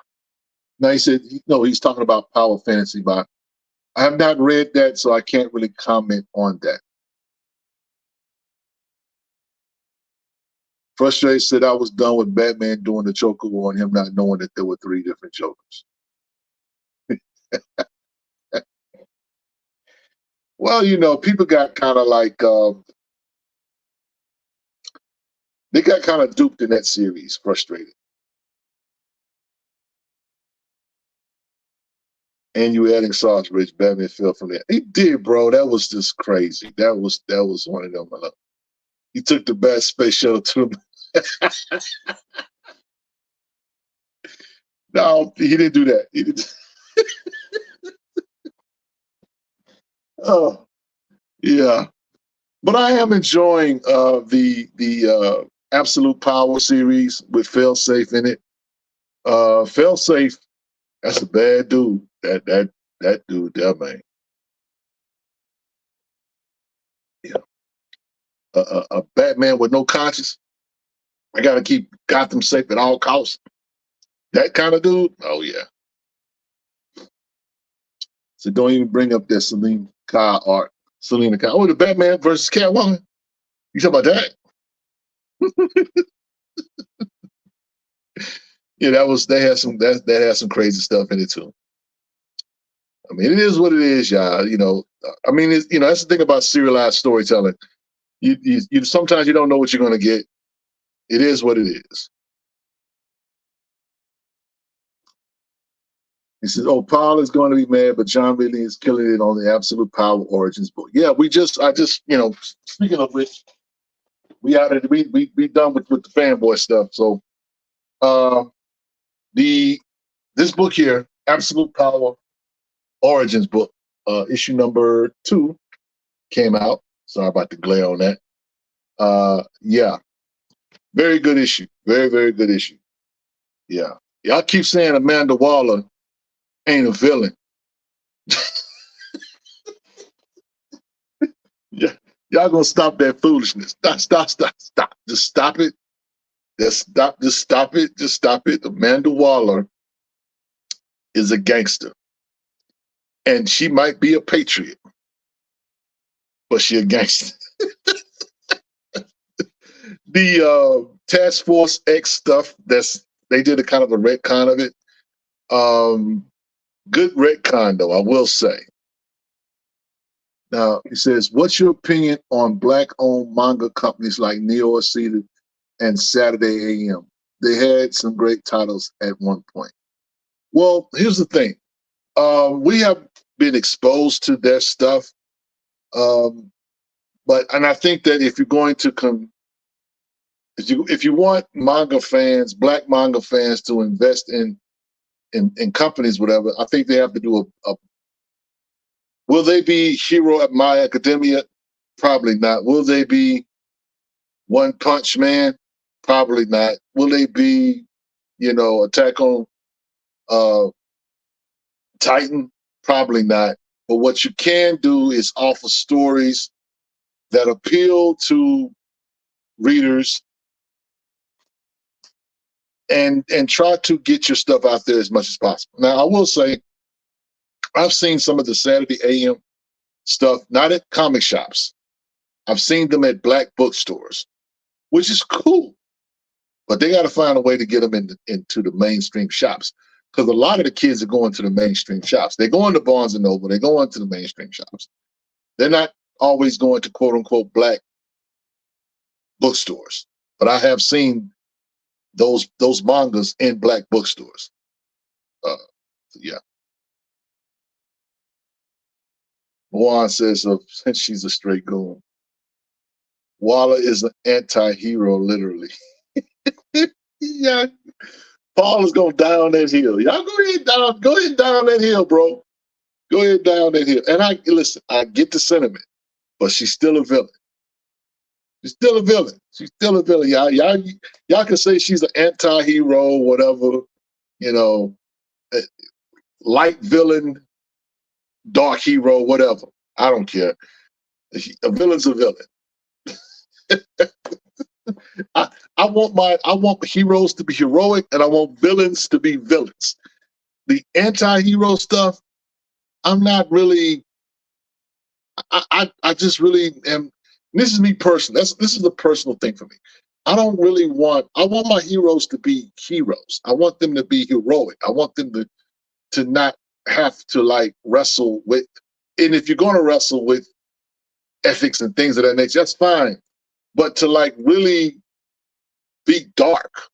Now he said, no, he's talking about Power Fantasy, but I have not read that, so I can't really comment on that. Frustrated said I was done with Batman doing the Joker war and him not knowing that there were 3 different Jokers. Well, people got kind of like, they got kind of duped in that series, frustrated. And you adding Sarsbridge, Batman fell from there. He did, bro. That was just crazy. That was one of them. He took the bad space shuttle to him. No, he didn't do that. He didn't. Oh, yeah. But I am enjoying the Absolute Power series with Failsafe in it. Failsafe, that's a bad dude. That dude, that man. Yeah. A Batman with no conscience. I gotta keep Gotham safe at all costs. That kind of dude. Oh yeah. So don't even bring up that Selena Kyle art. Selena Kyle. Oh, the Batman versus Catwoman. You talking about that? Yeah, that had some crazy stuff in it too. I mean, it is what it is, y'all. I mean, that's the thing about serialized storytelling. You sometimes you don't know what you're gonna get. It is what it is. He says, "Oh, Paul is going to be mad, but John really is killing it on the Absolute Power Origins book." Yeah, I just, speaking of which, we done with the fanboy stuff. So, this book here, Absolute Power Origins book, issue number 2 came out. Sorry about the glare on that. Yeah, very good issue. Very, very good issue. Yeah. Y'all keep saying Amanda Waller ain't a villain. Yeah. Y'all gonna stop that foolishness. Stop. Just stop it. Just stop it. Amanda Waller is a gangster. And she might be a patriot, but she a gangster. The Task Force X stuff, they did a kind of a retcon of it. Good retcon though, I will say. Now he says, "What's your opinion on black-owned manga companies like Neo Aceta and Saturday AM? They had some great titles at one point." Well, here's the thing: we have been exposed to their stuff, and I think that if you're going to if you want manga fans, black manga fans, to invest in companies, whatever, I think they have to do a will they be Hero at My Academia? Probably not. Will they be One Punch Man? Probably not. Will they be, Attack on Titan, probably not. But what you can do is offer stories that appeal to readers and try to get your stuff out there as much as possible. Now, I will say, I've seen some of the Saturday AM stuff, not at comic shops. I've seen them at black bookstores, which is cool. But they got to find a way to get them into the mainstream shops. Because a lot of the kids are going to the mainstream shops. They're going to Barnes and Noble. They're going to the mainstream shops. They're not always going to quote unquote black bookstores. But I have seen those mangas in black bookstores. Yeah. Juan says she's a straight goon. Walla is an anti-hero, literally. Yeah. Paul is gonna die on that hill. Y'all go ahead down that hill, bro. Go ahead down that hill. And I get the sentiment, but she's still a villain. She's still a villain. She's still a villain. Y'all can say she's an anti-hero, whatever, light villain, dark hero, whatever. I don't care. A villain's a villain. I want heroes to be heroic, and I want villains to be villains. The anti-hero stuff, I'm not really. I just really am. This is me personally. This is a personal thing for me. I don't really want. I want my heroes to be heroes. I want them to be heroic. I want them to not have to wrestle with. And if you're going to wrestle with ethics and things of that nature, that's fine. But to really be dark,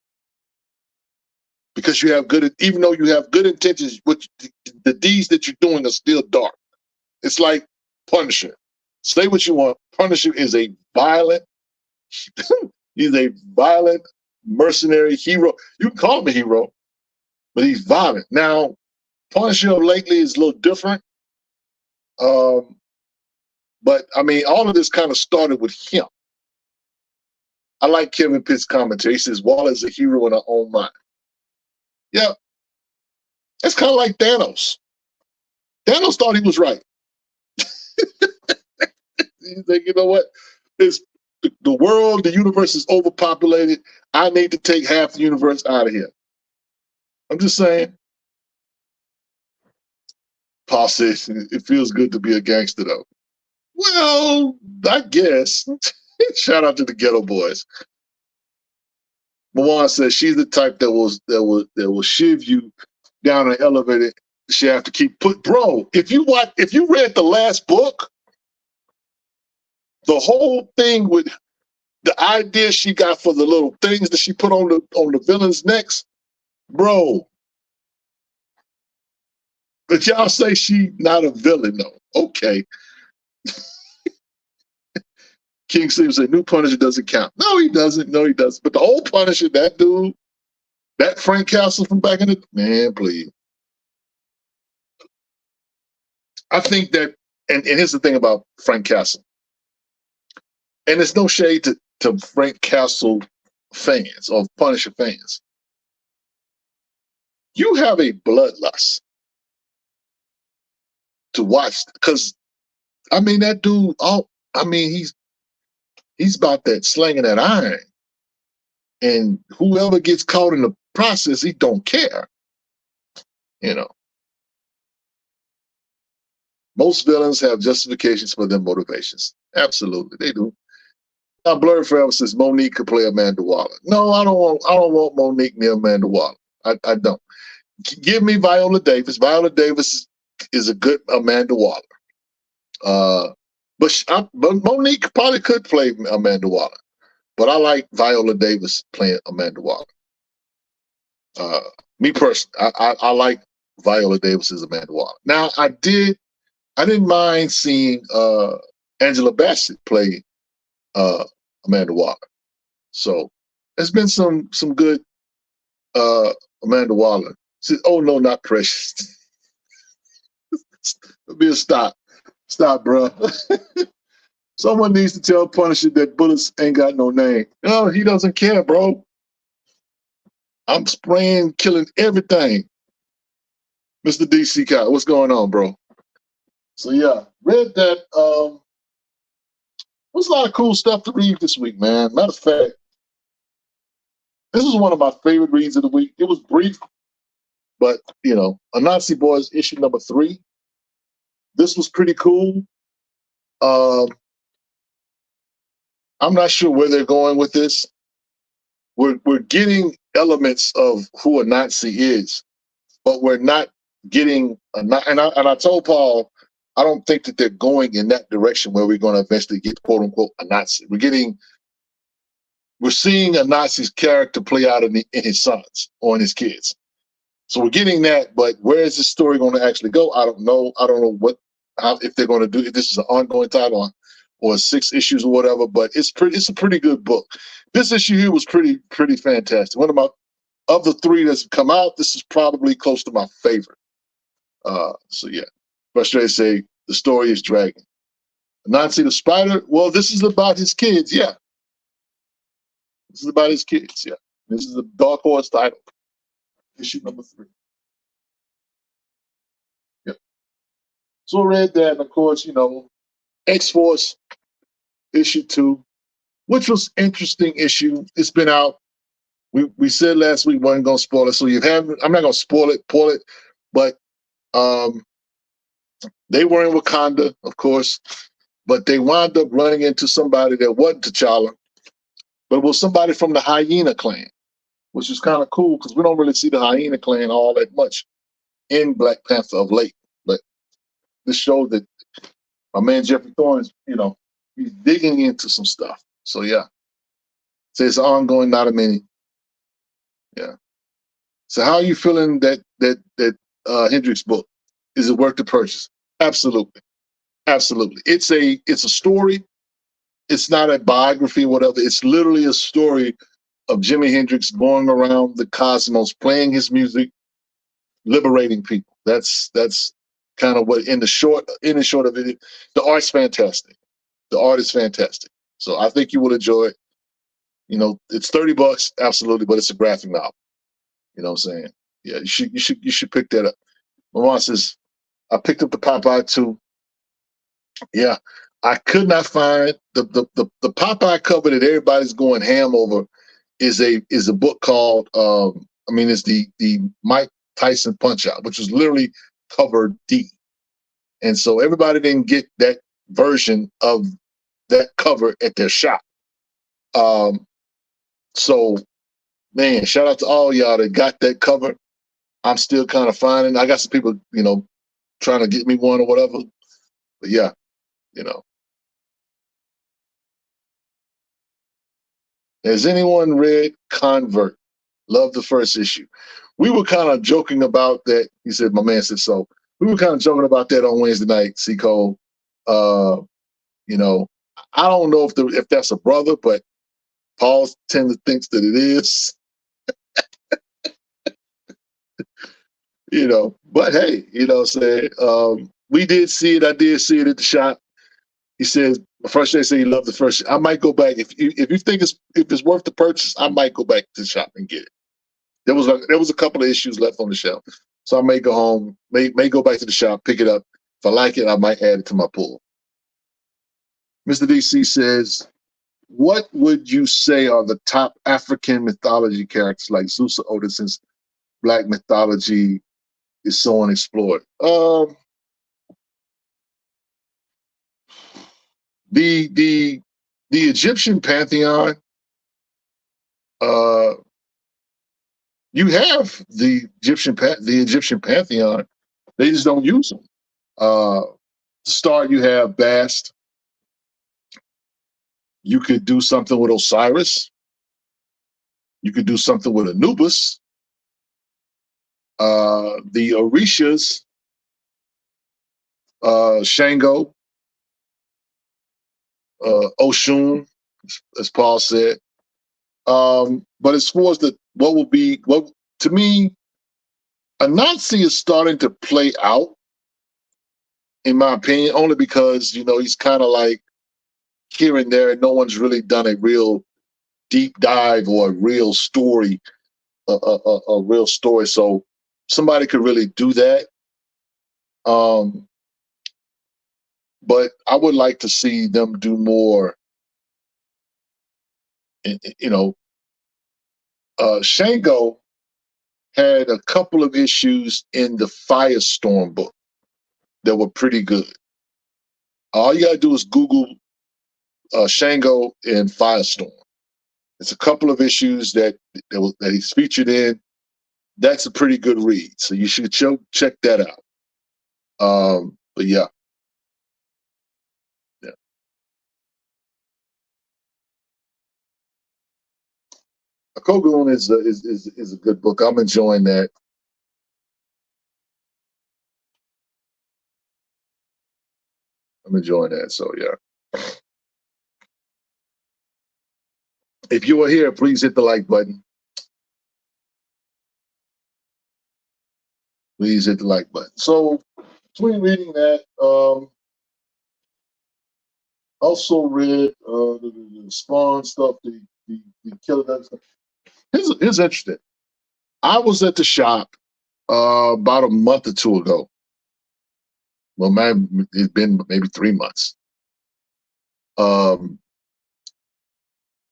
because you have even though you have good intentions, the deeds that you're doing are still dark. It's like Punisher. Say what you want. Punisher is a violent, he's a violent mercenary hero. You can call him a hero, but he's violent. Now, Punisher lately is a little different. But I mean, all of this kind of started with him. I like Kevin Pitt's commentary. He says, Walla is a hero in her own mind. Yeah. It's kind of like Thanos. Thanos thought he was right. He's like, you know what? The world, the universe is overpopulated. I need to take half the universe out of here. I'm just saying. Paul says, it feels good to be a gangster, though. Well, I guess. Shout out to the Ghetto Boys. Mawan says she's the type that will shiv you down an elevator shaft to keep bro. If you read the last book, the whole thing with the idea she got for the little things that she put on the villain's necks, bro. But y'all say she not a villain though. Okay. King Steve said, new Punisher doesn't count. No, he doesn't. No, he doesn't. But the old Punisher, that dude, that Frank Castle from back in the man, please. I think that, and here's the thing about Frank Castle, and it's no shade to Frank Castle fans or Punisher fans. You have a bloodlust to watch, because I mean that dude. He's about that slinging that iron, and whoever gets caught in the process, he don't care. Most villains have justifications for their motivations. Absolutely, they do. Now, Blurred Forever says Monique could play Amanda Waller. No, I don't want Monique near Amanda Waller. I don't. Give me Viola Davis. Viola Davis is a good Amanda Waller. But Monique probably could play Amanda Waller. But I like Viola Davis playing Amanda Waller. Me personally, I like Viola Davis as Amanda Waller. Now, I didn't mind seeing Angela Bassett play Amanda Waller. So there's been some good Amanda Waller. Said, oh no, not Precious. It'll be a stop. Stop, bro. Someone needs to tell Punisher that bullets ain't got no name. No, he doesn't care, bro. I'm spraying, killing everything. Mr. DC Cat, what's going on, bro? So yeah, read that. There's a lot of cool stuff to read this week, man. Matter of fact, this is one of my favorite reads of the week. It was brief, but Anansi Boys issue number 3. This was pretty cool. I'm not sure where they're going with this. We're getting elements of who Anansi is, but we're not getting and I told Paul, I don't think that they're going in that direction where we're going to eventually get quote unquote a Nazi. We're seeing a Nazi's character play out in his sons or in his kids. So we're getting that, but where is this story going to actually go? I don't know. I don't know if they're going to do if this is an ongoing title or 6 issues or whatever. But it's a pretty good book. This issue here was pretty fantastic. Of the 3 that's come out, this is probably close to my favorite. So yeah, Frustrated say the story is dragging. Nazi the Spider. Well, this is about his kids. Yeah, this is about his kids. Yeah, this is a Dark Horse title. Issue number 3. Yep. So I read that, and of course, X-Force issue 2, which was interesting issue. It's been out. We said last week we weren't going to spoil it, so I'm not going to spoil it, but they were in Wakanda, of course, but they wound up running into somebody that wasn't T'Challa, but it was somebody from the Hyena clan, which is kind of cool because we don't really see the Hyena clan all that much in Black Panther of late. But this showed that my man Jeffrey Thorne's, he's digging into some stuff. So yeah, so it's ongoing, not a mini. Yeah. So how are you feeling that Hendricks book? Is it worth the purchase? Absolutely. Absolutely. It's a story. It's not a biography or whatever. It's literally a story of Jimi Hendrix going around the cosmos, playing his music, liberating people. That's kind of what in the short of it. The art's fantastic. The art is fantastic. So I think you will enjoy it. It's $30, absolutely, but it's a graphic novel. You know what I'm saying? Yeah, you should pick that up. My mom says, I picked up the Popeye too. Yeah, I could not find the Popeye cover that everybody's going ham over is a book called it's the Mike Tyson Punch Out, which was literally cover D. And so everybody didn't get that version of that cover at their shop. So man, shout out to all y'all that got that cover. I'm still kind of finding. I got some people, trying to get me one or whatever. But yeah, Has anyone read Convert? Love the first issue. We were kind of joking about that. He said, my man said so. We were kind of joking about that on Wednesday night, C. Cole. I don't know if that's a brother, but Paul tends to think that it is. But hey, we did see it. I did see it at the shop. He says, first they say he loved the first. I might go back if you think if it's worth the purchase. I might go back to the shop and get it. There was a couple of issues left on the shelf, so I may go home, may go back to the shop, pick it up. If I like it, I might add it to my pool. Mr. DC says, what would you say are the top African mythology characters like Zeus or Odin, since Black mythology is so unexplored? The Egyptian pantheon, you have the Egyptian pantheon. They just don't use them. To start, you have Bast. You could do something with Osiris. You could do something with Anubis. The Orishas, Shango, Oshun, as Paul said. But as far as to me, Anansi is starting to play out, in my opinion, only because, he's kind of like here and there, and no one's really done a real deep dive or a real story, a real story. So somebody could really do that. But I would like to see them do more. You know, Shango had a couple of issues in the Firestorm book that were pretty good. All you gotta do is Google Shango and Firestorm. It's a couple of issues that he's featured in. That's a pretty good read, so you should check that out. But yeah. Kogoon is a good book. I'm enjoying that. So yeah. If you are here, please hit the like button. Please hit the like button. So between reading that, also read the Spawn stuff, the Killer stuff. Here's interesting. I was at the shop about a month or two ago. Well, man, it's been maybe 3 months.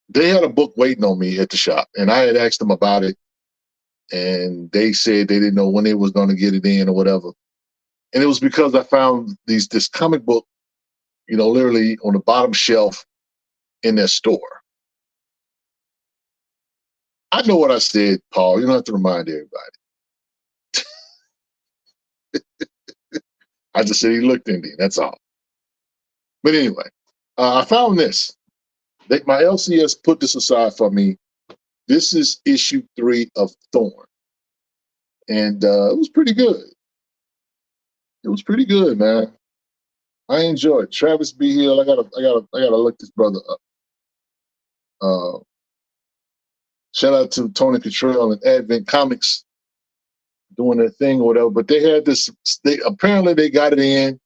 They had a book waiting on me at the shop, and I had asked them about it, and they said they didn't know when they was going to get it in or whatever. And it was because I found this comic book, literally on the bottom shelf in their store. I know what I said, Paul. You don't have to remind everybody. I just said he looked Indian. That's all. But anyway, I found this. My LCS put this aside for me. This is issue 3 of Thorn, and it was pretty good. It was pretty good, man. I enjoyed it. Travis B. Hill. I gotta look this brother up. Shout out to Tony Cottrell and Advent Comics doing their thing or whatever. But they had this. Apparently they got it in,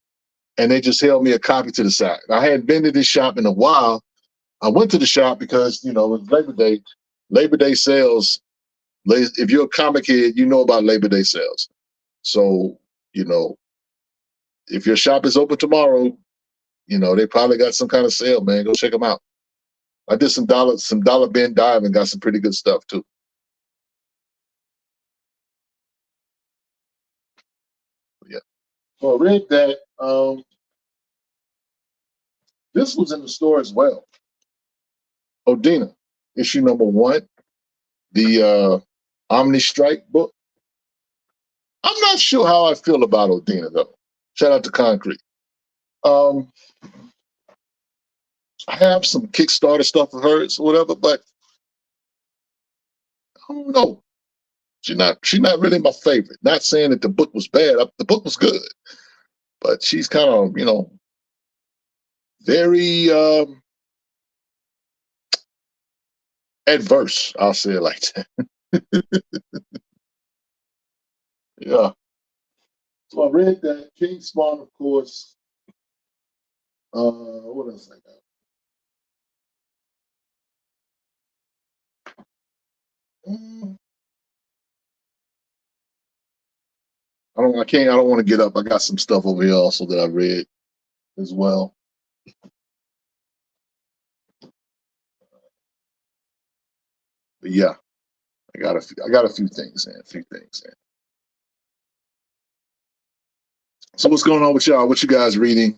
and they just held me a copy to the side. I hadn't been to this shop in a while. I went to the shop because it was Labor Day. Labor Day sales. If you're a comic head, you know about Labor Day sales. So if your shop is open tomorrow, they probably got some kind of sale, man. Go check them out. I did some dollar bin dive and got some pretty good stuff too. Yeah. So I read that. This was in the store as well. Odina, issue number 1, the Omni Strike book. I'm not sure how I feel about Odina though. Shout out to Concrete. I have some Kickstarter stuff of hers or whatever, but I don't know. She's not really my favorite. Not saying that the book was bad. The book was good, but she's kind of very adverse. I'll say it like that. Yeah. So I read that. King Spawn, of course. What else I got? I don't want to get up. I got some stuff over here also that I read as well. But yeah, I got a few things in. So what's going on with y'all? What you guys reading?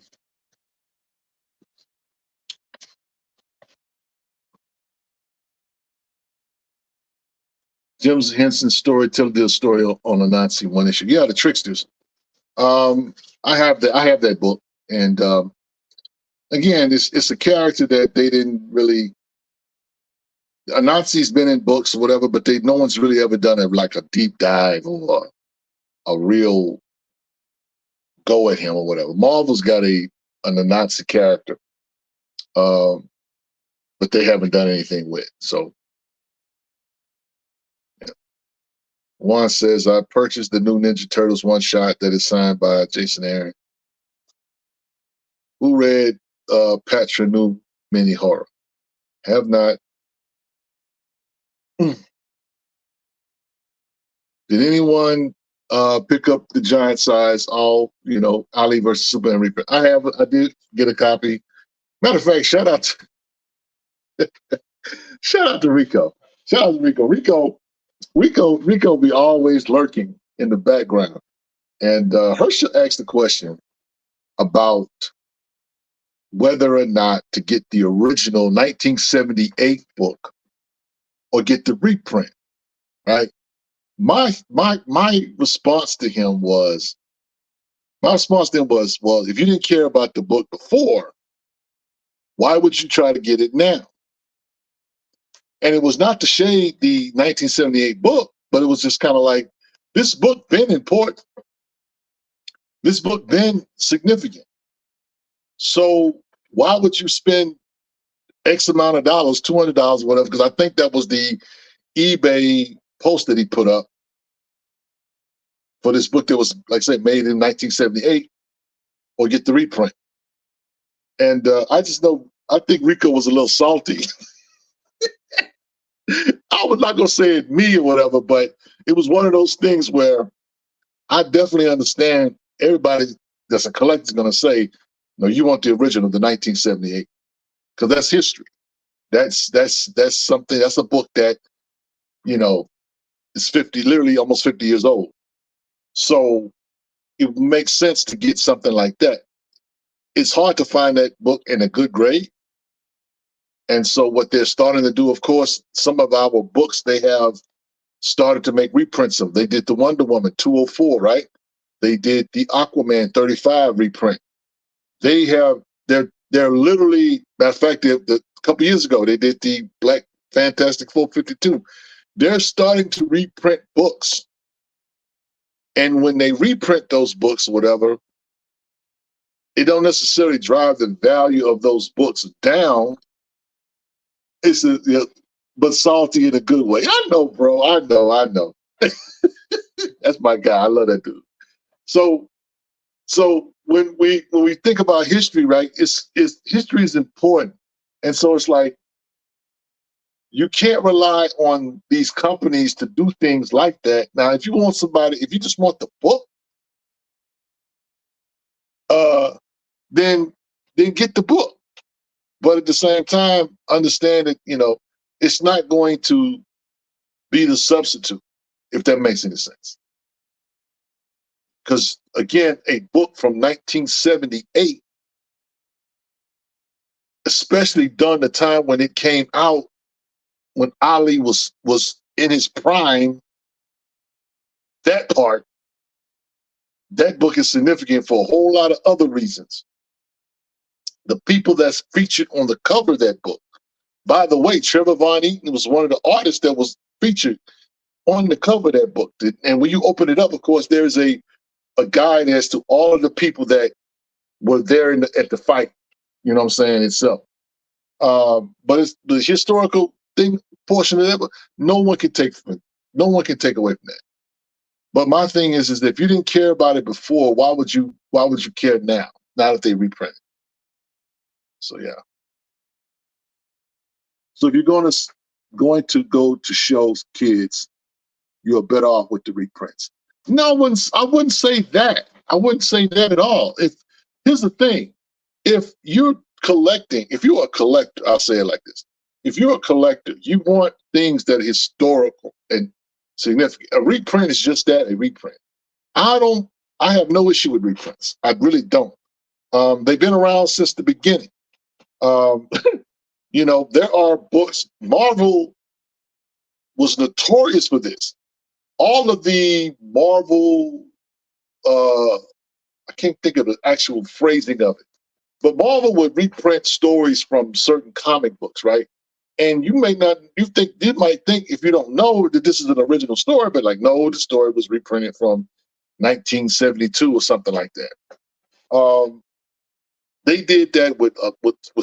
Jim Henson's story, tell the story on a Nazi one issue. Yeah, the Tricksters. I have that book, and again, it's a character that they didn't really. A Nazi's been in books or whatever, but no one's really ever done a deep dive or a real go at him or whatever. Marvel's got a Nazi character, but they haven't done anything with. So, yeah. Juan says, I purchased the new Ninja Turtles one shot that is signed by Jason Aaron. Who read Patra New Mini Horror? Have not. Did anyone pick up the giant size, all, Ali versus Superman reprint. I did get a copy. Matter of fact, shout out to Rico. Shout out to Rico. Rico be always lurking in the background. And Herschel asked the question about whether or not to get the original 1978 book or get the reprint, right? My response to him was, well, if you didn't care about the book before, why would you try to get it now? And it was not to shade the 1978 book, but it was just kind of like, this book been important. This book been significant. So why would you spend X amount of dollars, $200 or whatever? Because I think that was the eBay post that he put up for this book that was, like I said, made in 1978, or get the reprint. And I think Rico was a little salty. I was not going to say it me or whatever, but it was one of those things where I definitely understand everybody that's a collector is going to say, no, you want the original, the 1978, because that's history. That's something, that's a book that, is literally almost 50 years old. So it makes sense to get something like that. It's hard to find that book in a good grade. And so what they're starting to do, of course, some of our books, they have started to make reprints of. They did the Wonder Woman 204, right? They did the Aquaman 35 reprint. They're literally, matter of fact, a couple years ago, they did the Black Fantastic 452. They're starting to reprint books. And when they reprint those books or whatever, it don't necessarily drive the value of those books down. It's but salty in a good way. I know, bro. I know. That's my guy. I love that dude. So when we think about history, right? It's history is important, and so it's like you can't rely on these companies to do things like that. Now, if you just want the book, then get the book. But at the same time, understand that, it's not going to be the substitute, if that makes any sense. Because again, a book from 1978, especially during the time when it came out, when Ali was in his prime, that book is significant for a whole lot of other reasons. The people that's featured on the cover of that book. By the way, Trevor Von Eaton was one of the artists that was featured on the cover of that book. And when you open it up, of course, there's a guide as to all of the people that were there at the fight, you know what I'm saying, itself. But it's the historical portion of that, but no one can take away from that. But my thing is that if you didn't care about it before, why would you care now that they reprint it? So yeah. So if you're going to go to shows kids, you're better off with the reprints. No, I wouldn't say that. I wouldn't say that at all. Here's the thing. If you're a collector, I'll say it like this. If you're a collector, you want things that are historical and significant. A reprint is just that, a reprint. I have no issue with reprints. I really don't. They've been around since the beginning. There are books. Marvel was notorious for this. All of the Marvel, I can't think of the actual phrasing of it, but Marvel would reprint stories from certain comic books, right? And you might think if you don't know that this is an original story, but like, no, the story was reprinted from 1972 or something like that. They did that with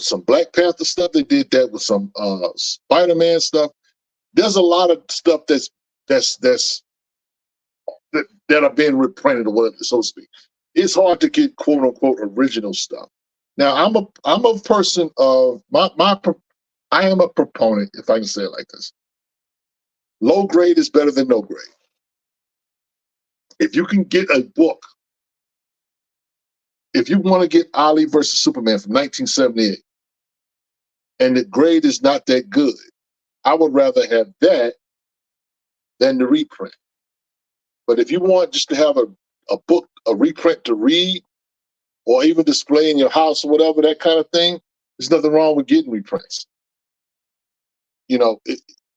some Black Panther stuff. They did that with some Spider-Man stuff. There's a lot of stuff that are being reprinted or whatever, so to speak. It's hard to get quote unquote original stuff. Now I'm a person of I am a proponent, if I can say it like this. Low grade is better than no grade. If you can get a book, if you want to get Ali versus Superman from 1978, and the grade is not that good, I would rather have that than the reprint. But if you want just to have a book, a reprint to read, or even display in your house or whatever, that kind of thing, there's nothing wrong with getting reprints. You know,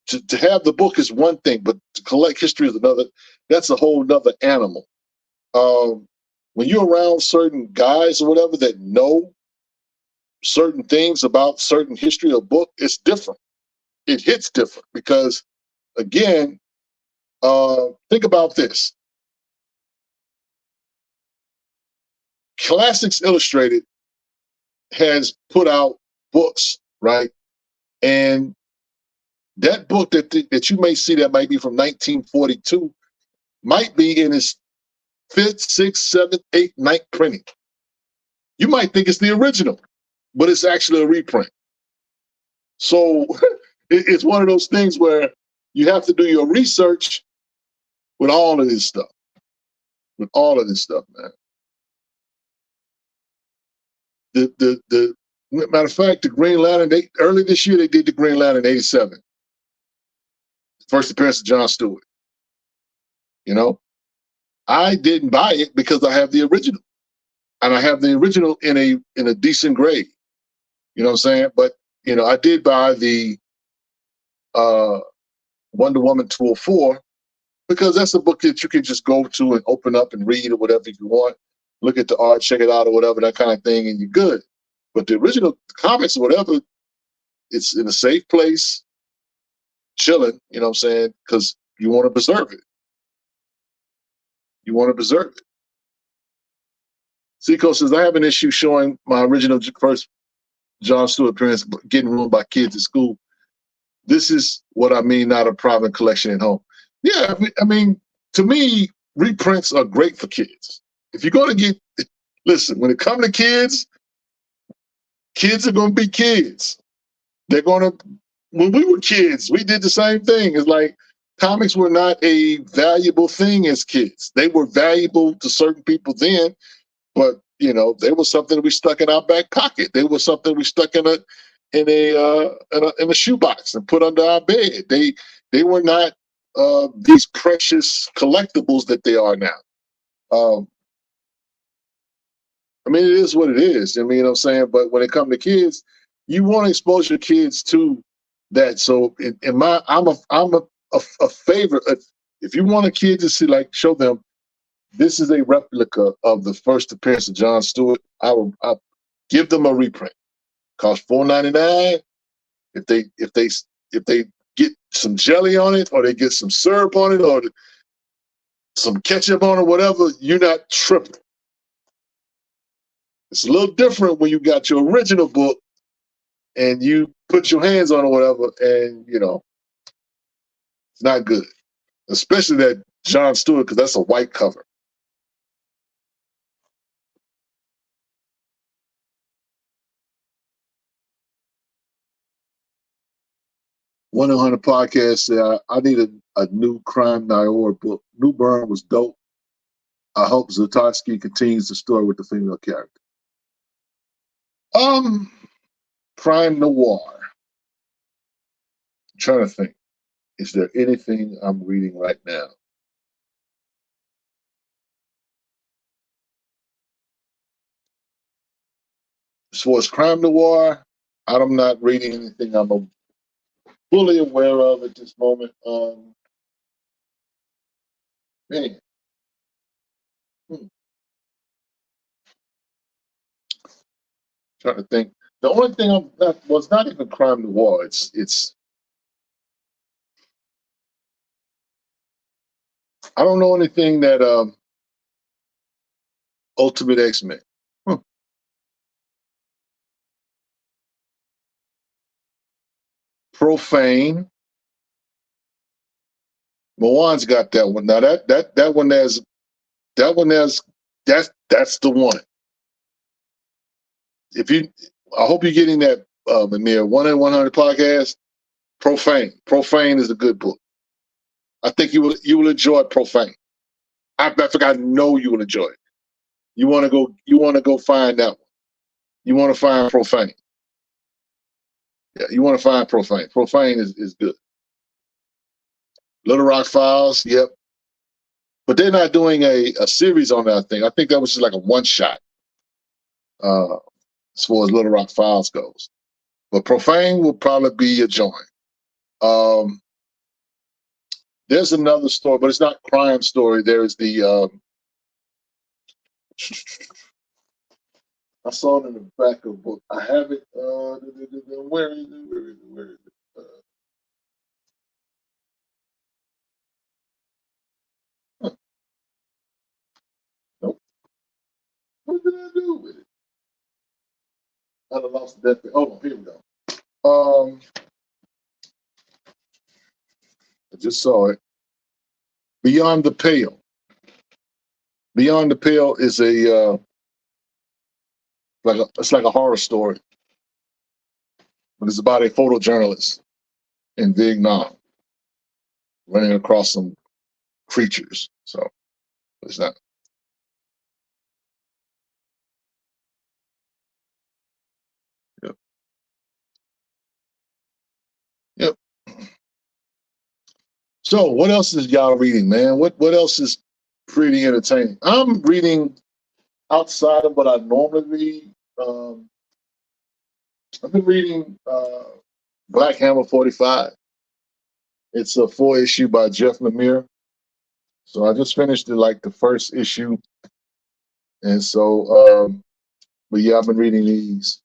to have the book is one thing, but to collect history is another. That's a whole nother animal. When you're around certain guys or whatever that know certain things about certain history or book, it's different. It hits different because, again, think about this. Classics Illustrated has put out books, right? And that book that you may see that might be from 1942 might be in its 5th, 6th, 7th, 8th, 9th printing. You might think it's the original, but it's actually a reprint. So it's one of those things where you have to do your research with all of this stuff. With all of this stuff, man. The matter of fact, the Green Lantern, early this year they did the Green Lantern in '87. First appearance of John Stewart. You know, I didn't buy it because I have the original, and I have the original in a decent grade. You know what I'm saying? But you know, I did buy the Wonder Woman 204 because that's a book that you can just go to and open up and read or whatever you want. Look at the art, check it out or whatever, that kind of thing, and you're good. But the original comics or whatever, it's in a safe place, chilling, you know what I'm saying? Because you want to preserve it. You want to preserve it. Seco says, I have an issue showing my original first John Stewart appearance getting ruined by kids at school. This is what I mean, not a private collection at home. Yeah, I mean, to me, reprints are great for kids. If you're going to listen, when it comes to kids are going to be kids. They're going to, when we were kids, we did the same thing. It's like comics were not a valuable thing as kids. They were valuable to certain people then, but you know, they were something we stuck in our back pocket. They were something we stuck in a shoebox and put under our bed. They were not these precious collectibles that they are now. I mean, it is what it is. I mean, you know what I'm saying? But when it comes to kids, you want to expose your kids to that. So I'm a favorite. If you want a kid to see, like, show them this is a replica of the first appearance of John Stewart, I'll give them a reprint. Cost $4.99. If they get some jelly on it, or they get some syrup on it, or some ketchup on it, whatever, you're not tripping. It's a little different when you got your original book and you put your hands on it or whatever, and, you know, it's not good. Especially that John Stewart, because that's a white cover. One 100 podcast said, I need a new crime noir book. New Burn was dope. I hope Zatotsky continues the story with the female character. Crime noir. I'm trying to think. Is there anything I'm reading right now? As far as crime noir, I'm not reading anything I'm fully aware of at this moment. Man. Trying to think. The only thing was not even crime noir. It's I don't know anything that Ultimate X-Men. Profane. Moan's got that one. Now that one that's the one. I hope you're getting that, Manir. 100 podcast. Profane. Profane is a good book. I think you will enjoy Profane. I know you will enjoy it. You want to go find that one. You want to find Profane. Yeah, you want to find Profane. Profane is good. Little Rock Files, yep. But they're not doing a series on that thing. I think that was just like a one shot, as far as Little Rock Files goes. But Profane will probably be a joint. There's another story, but it's not crime story. There's the I saw it in the back of the book. I have it. Where is it? Where is it? Where is it? Nope. What did I do with it? I lost that thing. Oh, here we go. I just saw it. Beyond the Pale. Beyond the Pale is it's like a horror story, but it's about a photojournalist in Vietnam running across some creatures. So it's not. Yep. Yep. So what else is y'all reading, man? What else is pretty entertaining? I'm reading outside of what I normally read. I've been reading Black Hammer 45. It's a 4-issue by Jeff Lemire. So I just finished the first issue. And so, but yeah, I've been reading these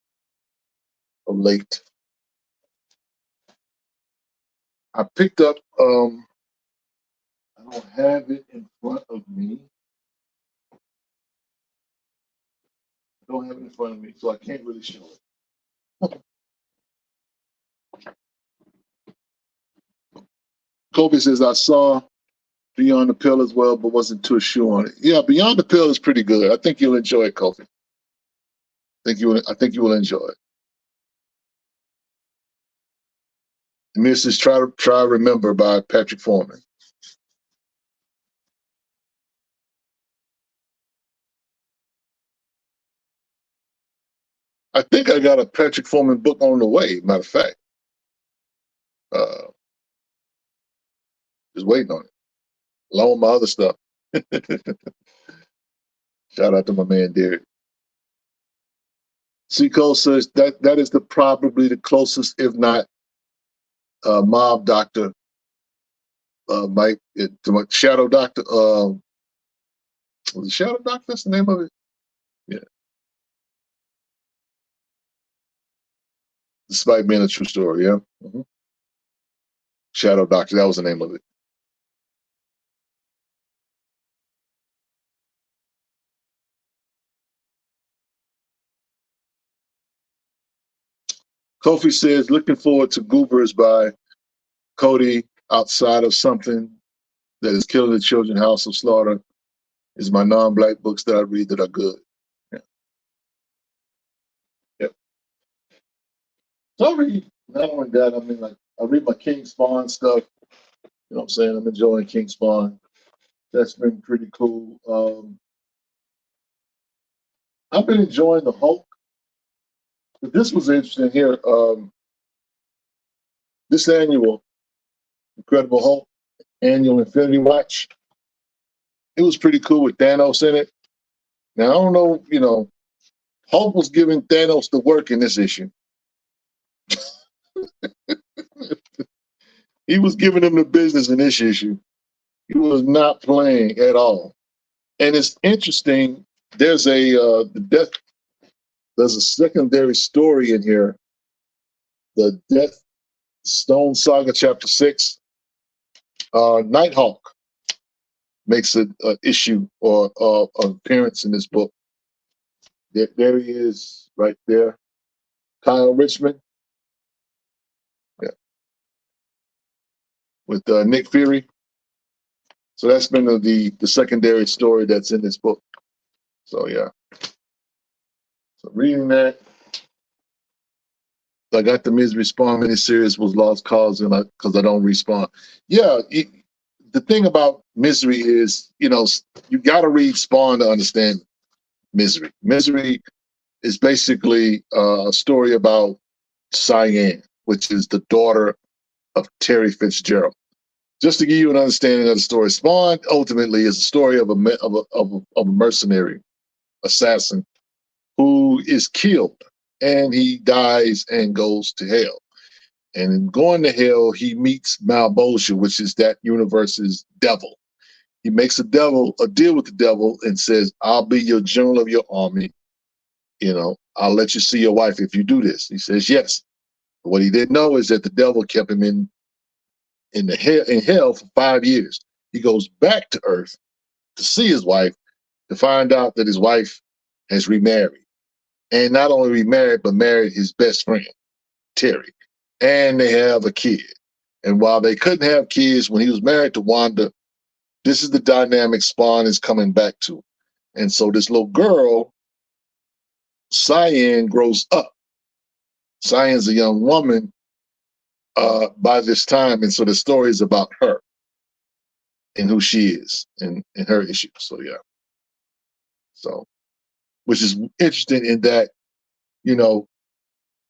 of late. I picked up, I don't have it in front of me. I don't have it in front of me, so I can't really show it. Kobe says, I saw Beyond the Pill as well, but wasn't too sure on it. Yeah, Beyond the Pill is pretty good. I think you'll enjoy it, Kobe. I think you will enjoy it. And this is Try to Remember by Patrick Foreman. I think I got a Patrick Foreman book on the way, matter of fact. Just waiting on it, along with my other stuff. Shout out to my man Derek. Seco says that is probably the closest, if not Mob Doctor, Mike, to my Shadow Doctor. Was it Shadow Doctor? That's the name of it. Yeah. Despite being a true story, yeah. Mm-hmm. Shadow Doctor, that was the name of it. Kofi says, looking forward to Goobers by Cody. Outside of something that is killing the children, House of Slaughter is my non-black books that I read that are good. Yeah. Yep. So I read, not only that, I mean, like, I read my King Spawn stuff. You know what I'm saying? I'm enjoying King Spawn. That's been pretty cool. I've been enjoying the Hulk. But this was interesting here. This annual Incredible Hulk annual Infinity Watch, it was pretty cool with Thanos in it. Now, I don't know, Hulk was giving Thanos the work in this issue. He was giving him the business in this issue. He was not playing at all. And it's interesting, there's a secondary story in here, the Death Stone Saga Chapter 6. Nighthawk makes an issue or an appearance in this book. There he is, right there. Kyle Richmond. Yeah. With Nick Fury. So that's been the secondary story that's in this book. So yeah. So reading that. I got the Miz Respawn miniseries was Lost Cause, and because I don't respawn. Yeah, the thing about Misery is, you got to read Spawn to understand Misery. Misery is basically a story about Cyan, which is the daughter of Terry Fitzgerald. Just to give you an understanding of the story, Spawn ultimately is a story of a mercenary assassin who is killed, and he dies and goes to hell. And in going to hell, he meets Malbosia, which is that universe's devil. He makes a deal with the devil and says, "I'll be your general of your army. I'll let you see your wife if you do this." He says yes. But what he didn't know is that the devil kept him in hell for 5 years. He goes back to Earth to see his wife, to find out that his wife has remarried. And not only remarried, but married his best friend, Terry. And they have a kid. And while they couldn't have kids when he was married to Wanda, this is the dynamic Spawn is coming back to. And so this little girl, Cyan, grows up. Cyan's a young woman by this time. And so the story is about her and who she is and her issues. So, yeah. So, which is interesting in that,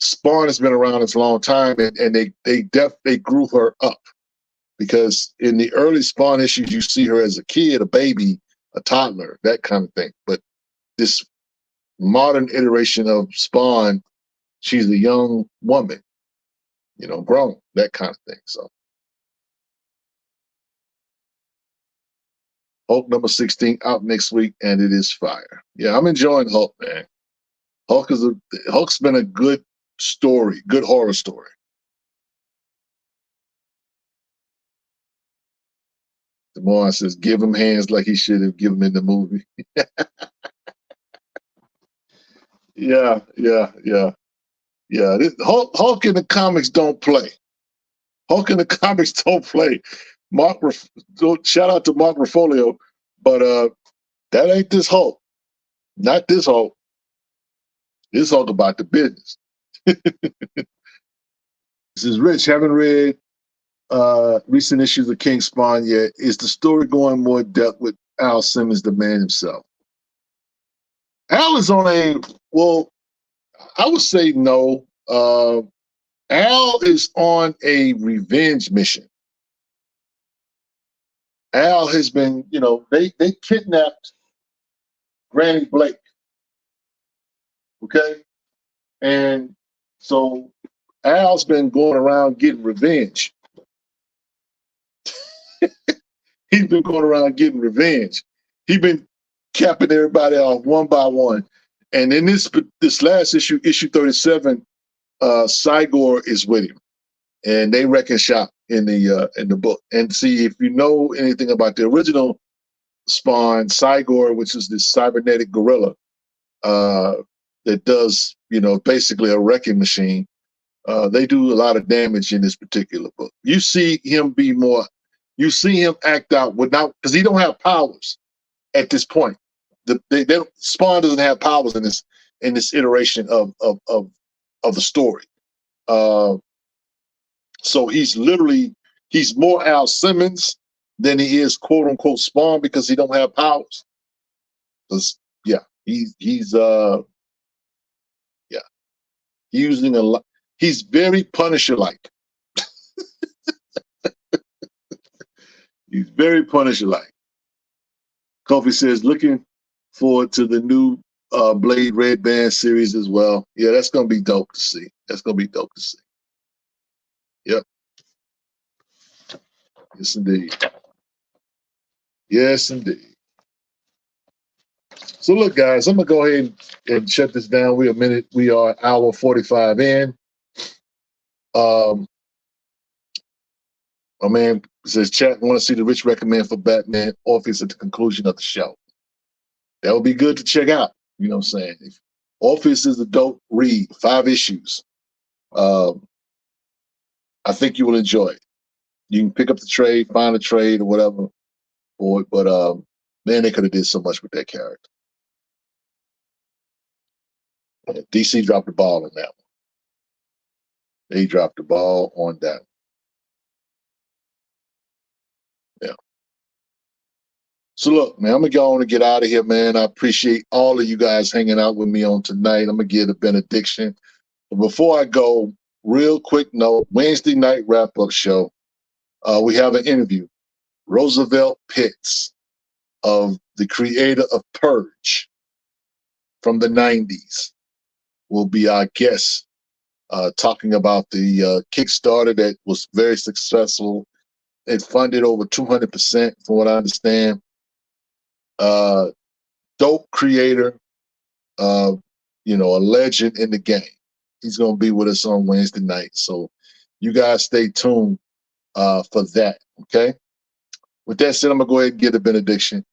Spawn has been around this long time, and they grew her up, because in the early Spawn issues you see her as a kid, a baby, a toddler, that kind of thing. But this modern iteration of Spawn, she's a young woman, grown, that kind of thing. So Hulk number 16 out next week, and it is fire. Yeah, I'm enjoying Hulk, man. Hulk's been a good story, good horror story. Demore says, "Give him hands like he should have given him in the movie." Yeah. Hulk in the comics don't play. Hulk in the comics don't play. Shout out to Mark Ruffalo, but that ain't this Hulk. Not this Hulk. This Hulk about the business. This is Rich. Haven't read recent issues of King Spawn yet. Is the story going more depth with Al Simmons, the man himself? Al is on I would say no. Al is on a revenge mission. Al has been, they kidnapped Granny Blake. Okay? And so Al's been going around getting revenge. He's been going around getting revenge. He's been capping everybody off one by one. And in this last issue, issue 37, Cygor is with him, and they wreck shop in the book. And see, if you know anything about the original Spawn, Cygor, which is this cybernetic gorilla that does, basically a wrecking machine. They do a lot of damage in this particular book. You see him act out without, because he don't have powers at this point. Spawn doesn't have powers in this iteration of the story. So he's more Al Simmons than he is quote unquote Spawn, because he don't have powers. He's using a lot. He's very Punisher-like. He's very Punisher-like. Kofi says, looking forward to the new Blade Red Band series as well. Yeah, that's going to be dope to see. Yep. Yes, indeed. Yes, indeed. So look, guys, I'm going to go ahead and shut this down. We are hour 45 in. My man says, chat, want to see the Rich recommend for Batman Orpheus at the conclusion of the show. That would be good to check out. You know what I'm saying? Orpheus is a dope read, 5 issues. I think you will enjoy it. You can pick up the trade, find a trade or whatever for it, but man, they could have did so much with that character. DC dropped the ball on that one. They dropped the ball on that one. Yeah. So look, man, I'm gonna go on and get out of here, man. I appreciate all of you guys hanging out with me on tonight. I'm gonna give a benediction. But before I go, real quick note, Wednesday night wrap-up show. We have an interview. Roosevelt Pitts, of the creator of Purge from the 90s, will be our guest, talking about the Kickstarter that was very successful. It funded over 200%, from what I understand. Dope creator, a legend in the game. He's going to be with us on Wednesday night. So you guys stay tuned for that, okay? With that said, I'm going to go ahead and give the benediction.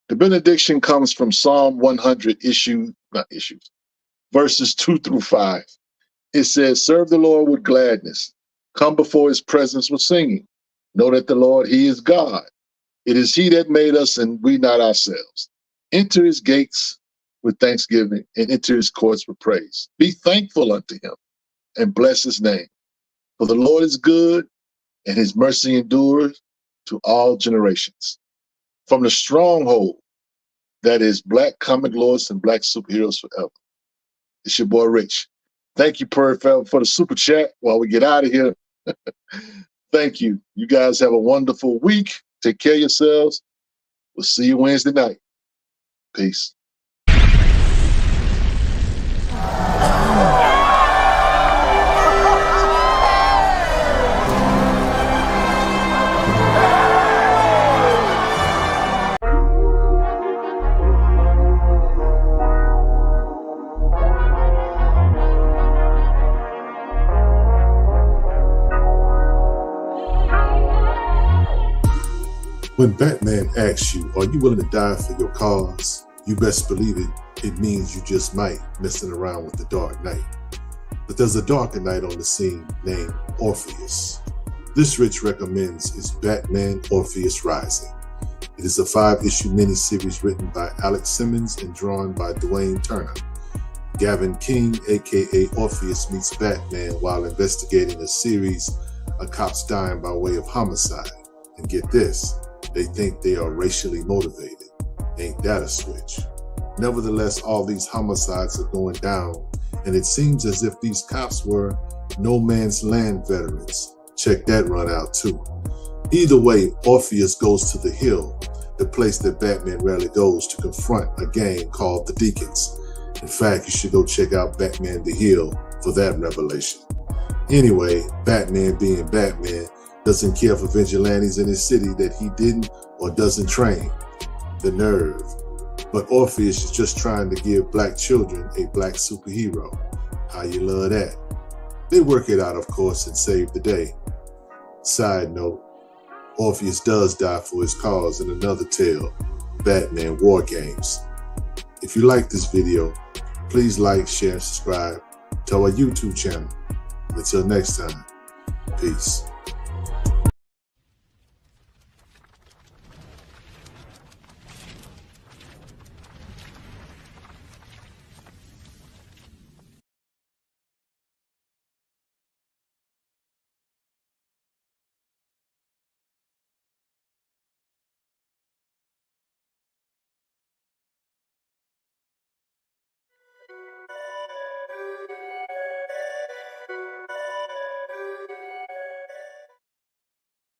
The benediction comes from Psalm 100, verses 2 through 5. It says, serve the Lord with gladness. Come before his presence with singing. Know that the Lord, he is God. It is he that made us and we not ourselves. Enter his gates with thanksgiving and enter his courts with praise. Be thankful unto him and bless his name. For the Lord is good and his mercy endures to all generations. From the stronghold, that is Black Comic Lords and Black Superheroes Forever. It's your boy Rich. Thank you, for the super chat while we get out of here. Thank you. You guys have a wonderful week. Take care of yourselves. We'll see you Wednesday night. Peace. When Batman asks you, are you willing to die for your cause? You best believe it means you just might messing around with the Dark Knight. But there's a darker knight on the scene named Orpheus. This Rich recommends is Batman Orpheus Rising. It is a 5-issue miniseries written by Alex Simmons and drawn by Dwayne Turner. Gavin King, aka Orpheus, meets Batman while investigating a series of cops dying by way of homicide. And get this, they think they are racially motivated. Ain't that a switch? Nevertheless, all these homicides are going down, and it seems as if these cops were no man's land veterans. Check that run out too. Either way, Orpheus goes to the Hill, the place that Batman rarely goes to confront a gang called the Deacons. In fact, you should go check out Batman the Hill for that revelation. Anyway, Batman being Batman, doesn't care for vigilantes in his city that he didn't or doesn't train. The nerve. But Orpheus is just trying to give black children a black superhero. How you love that? They work it out, of course, and save the day. Side note, Orpheus does die for his cause in another tale, Batman War Games. If you like this video, please like, share, and subscribe to our YouTube channel. Until next time, peace.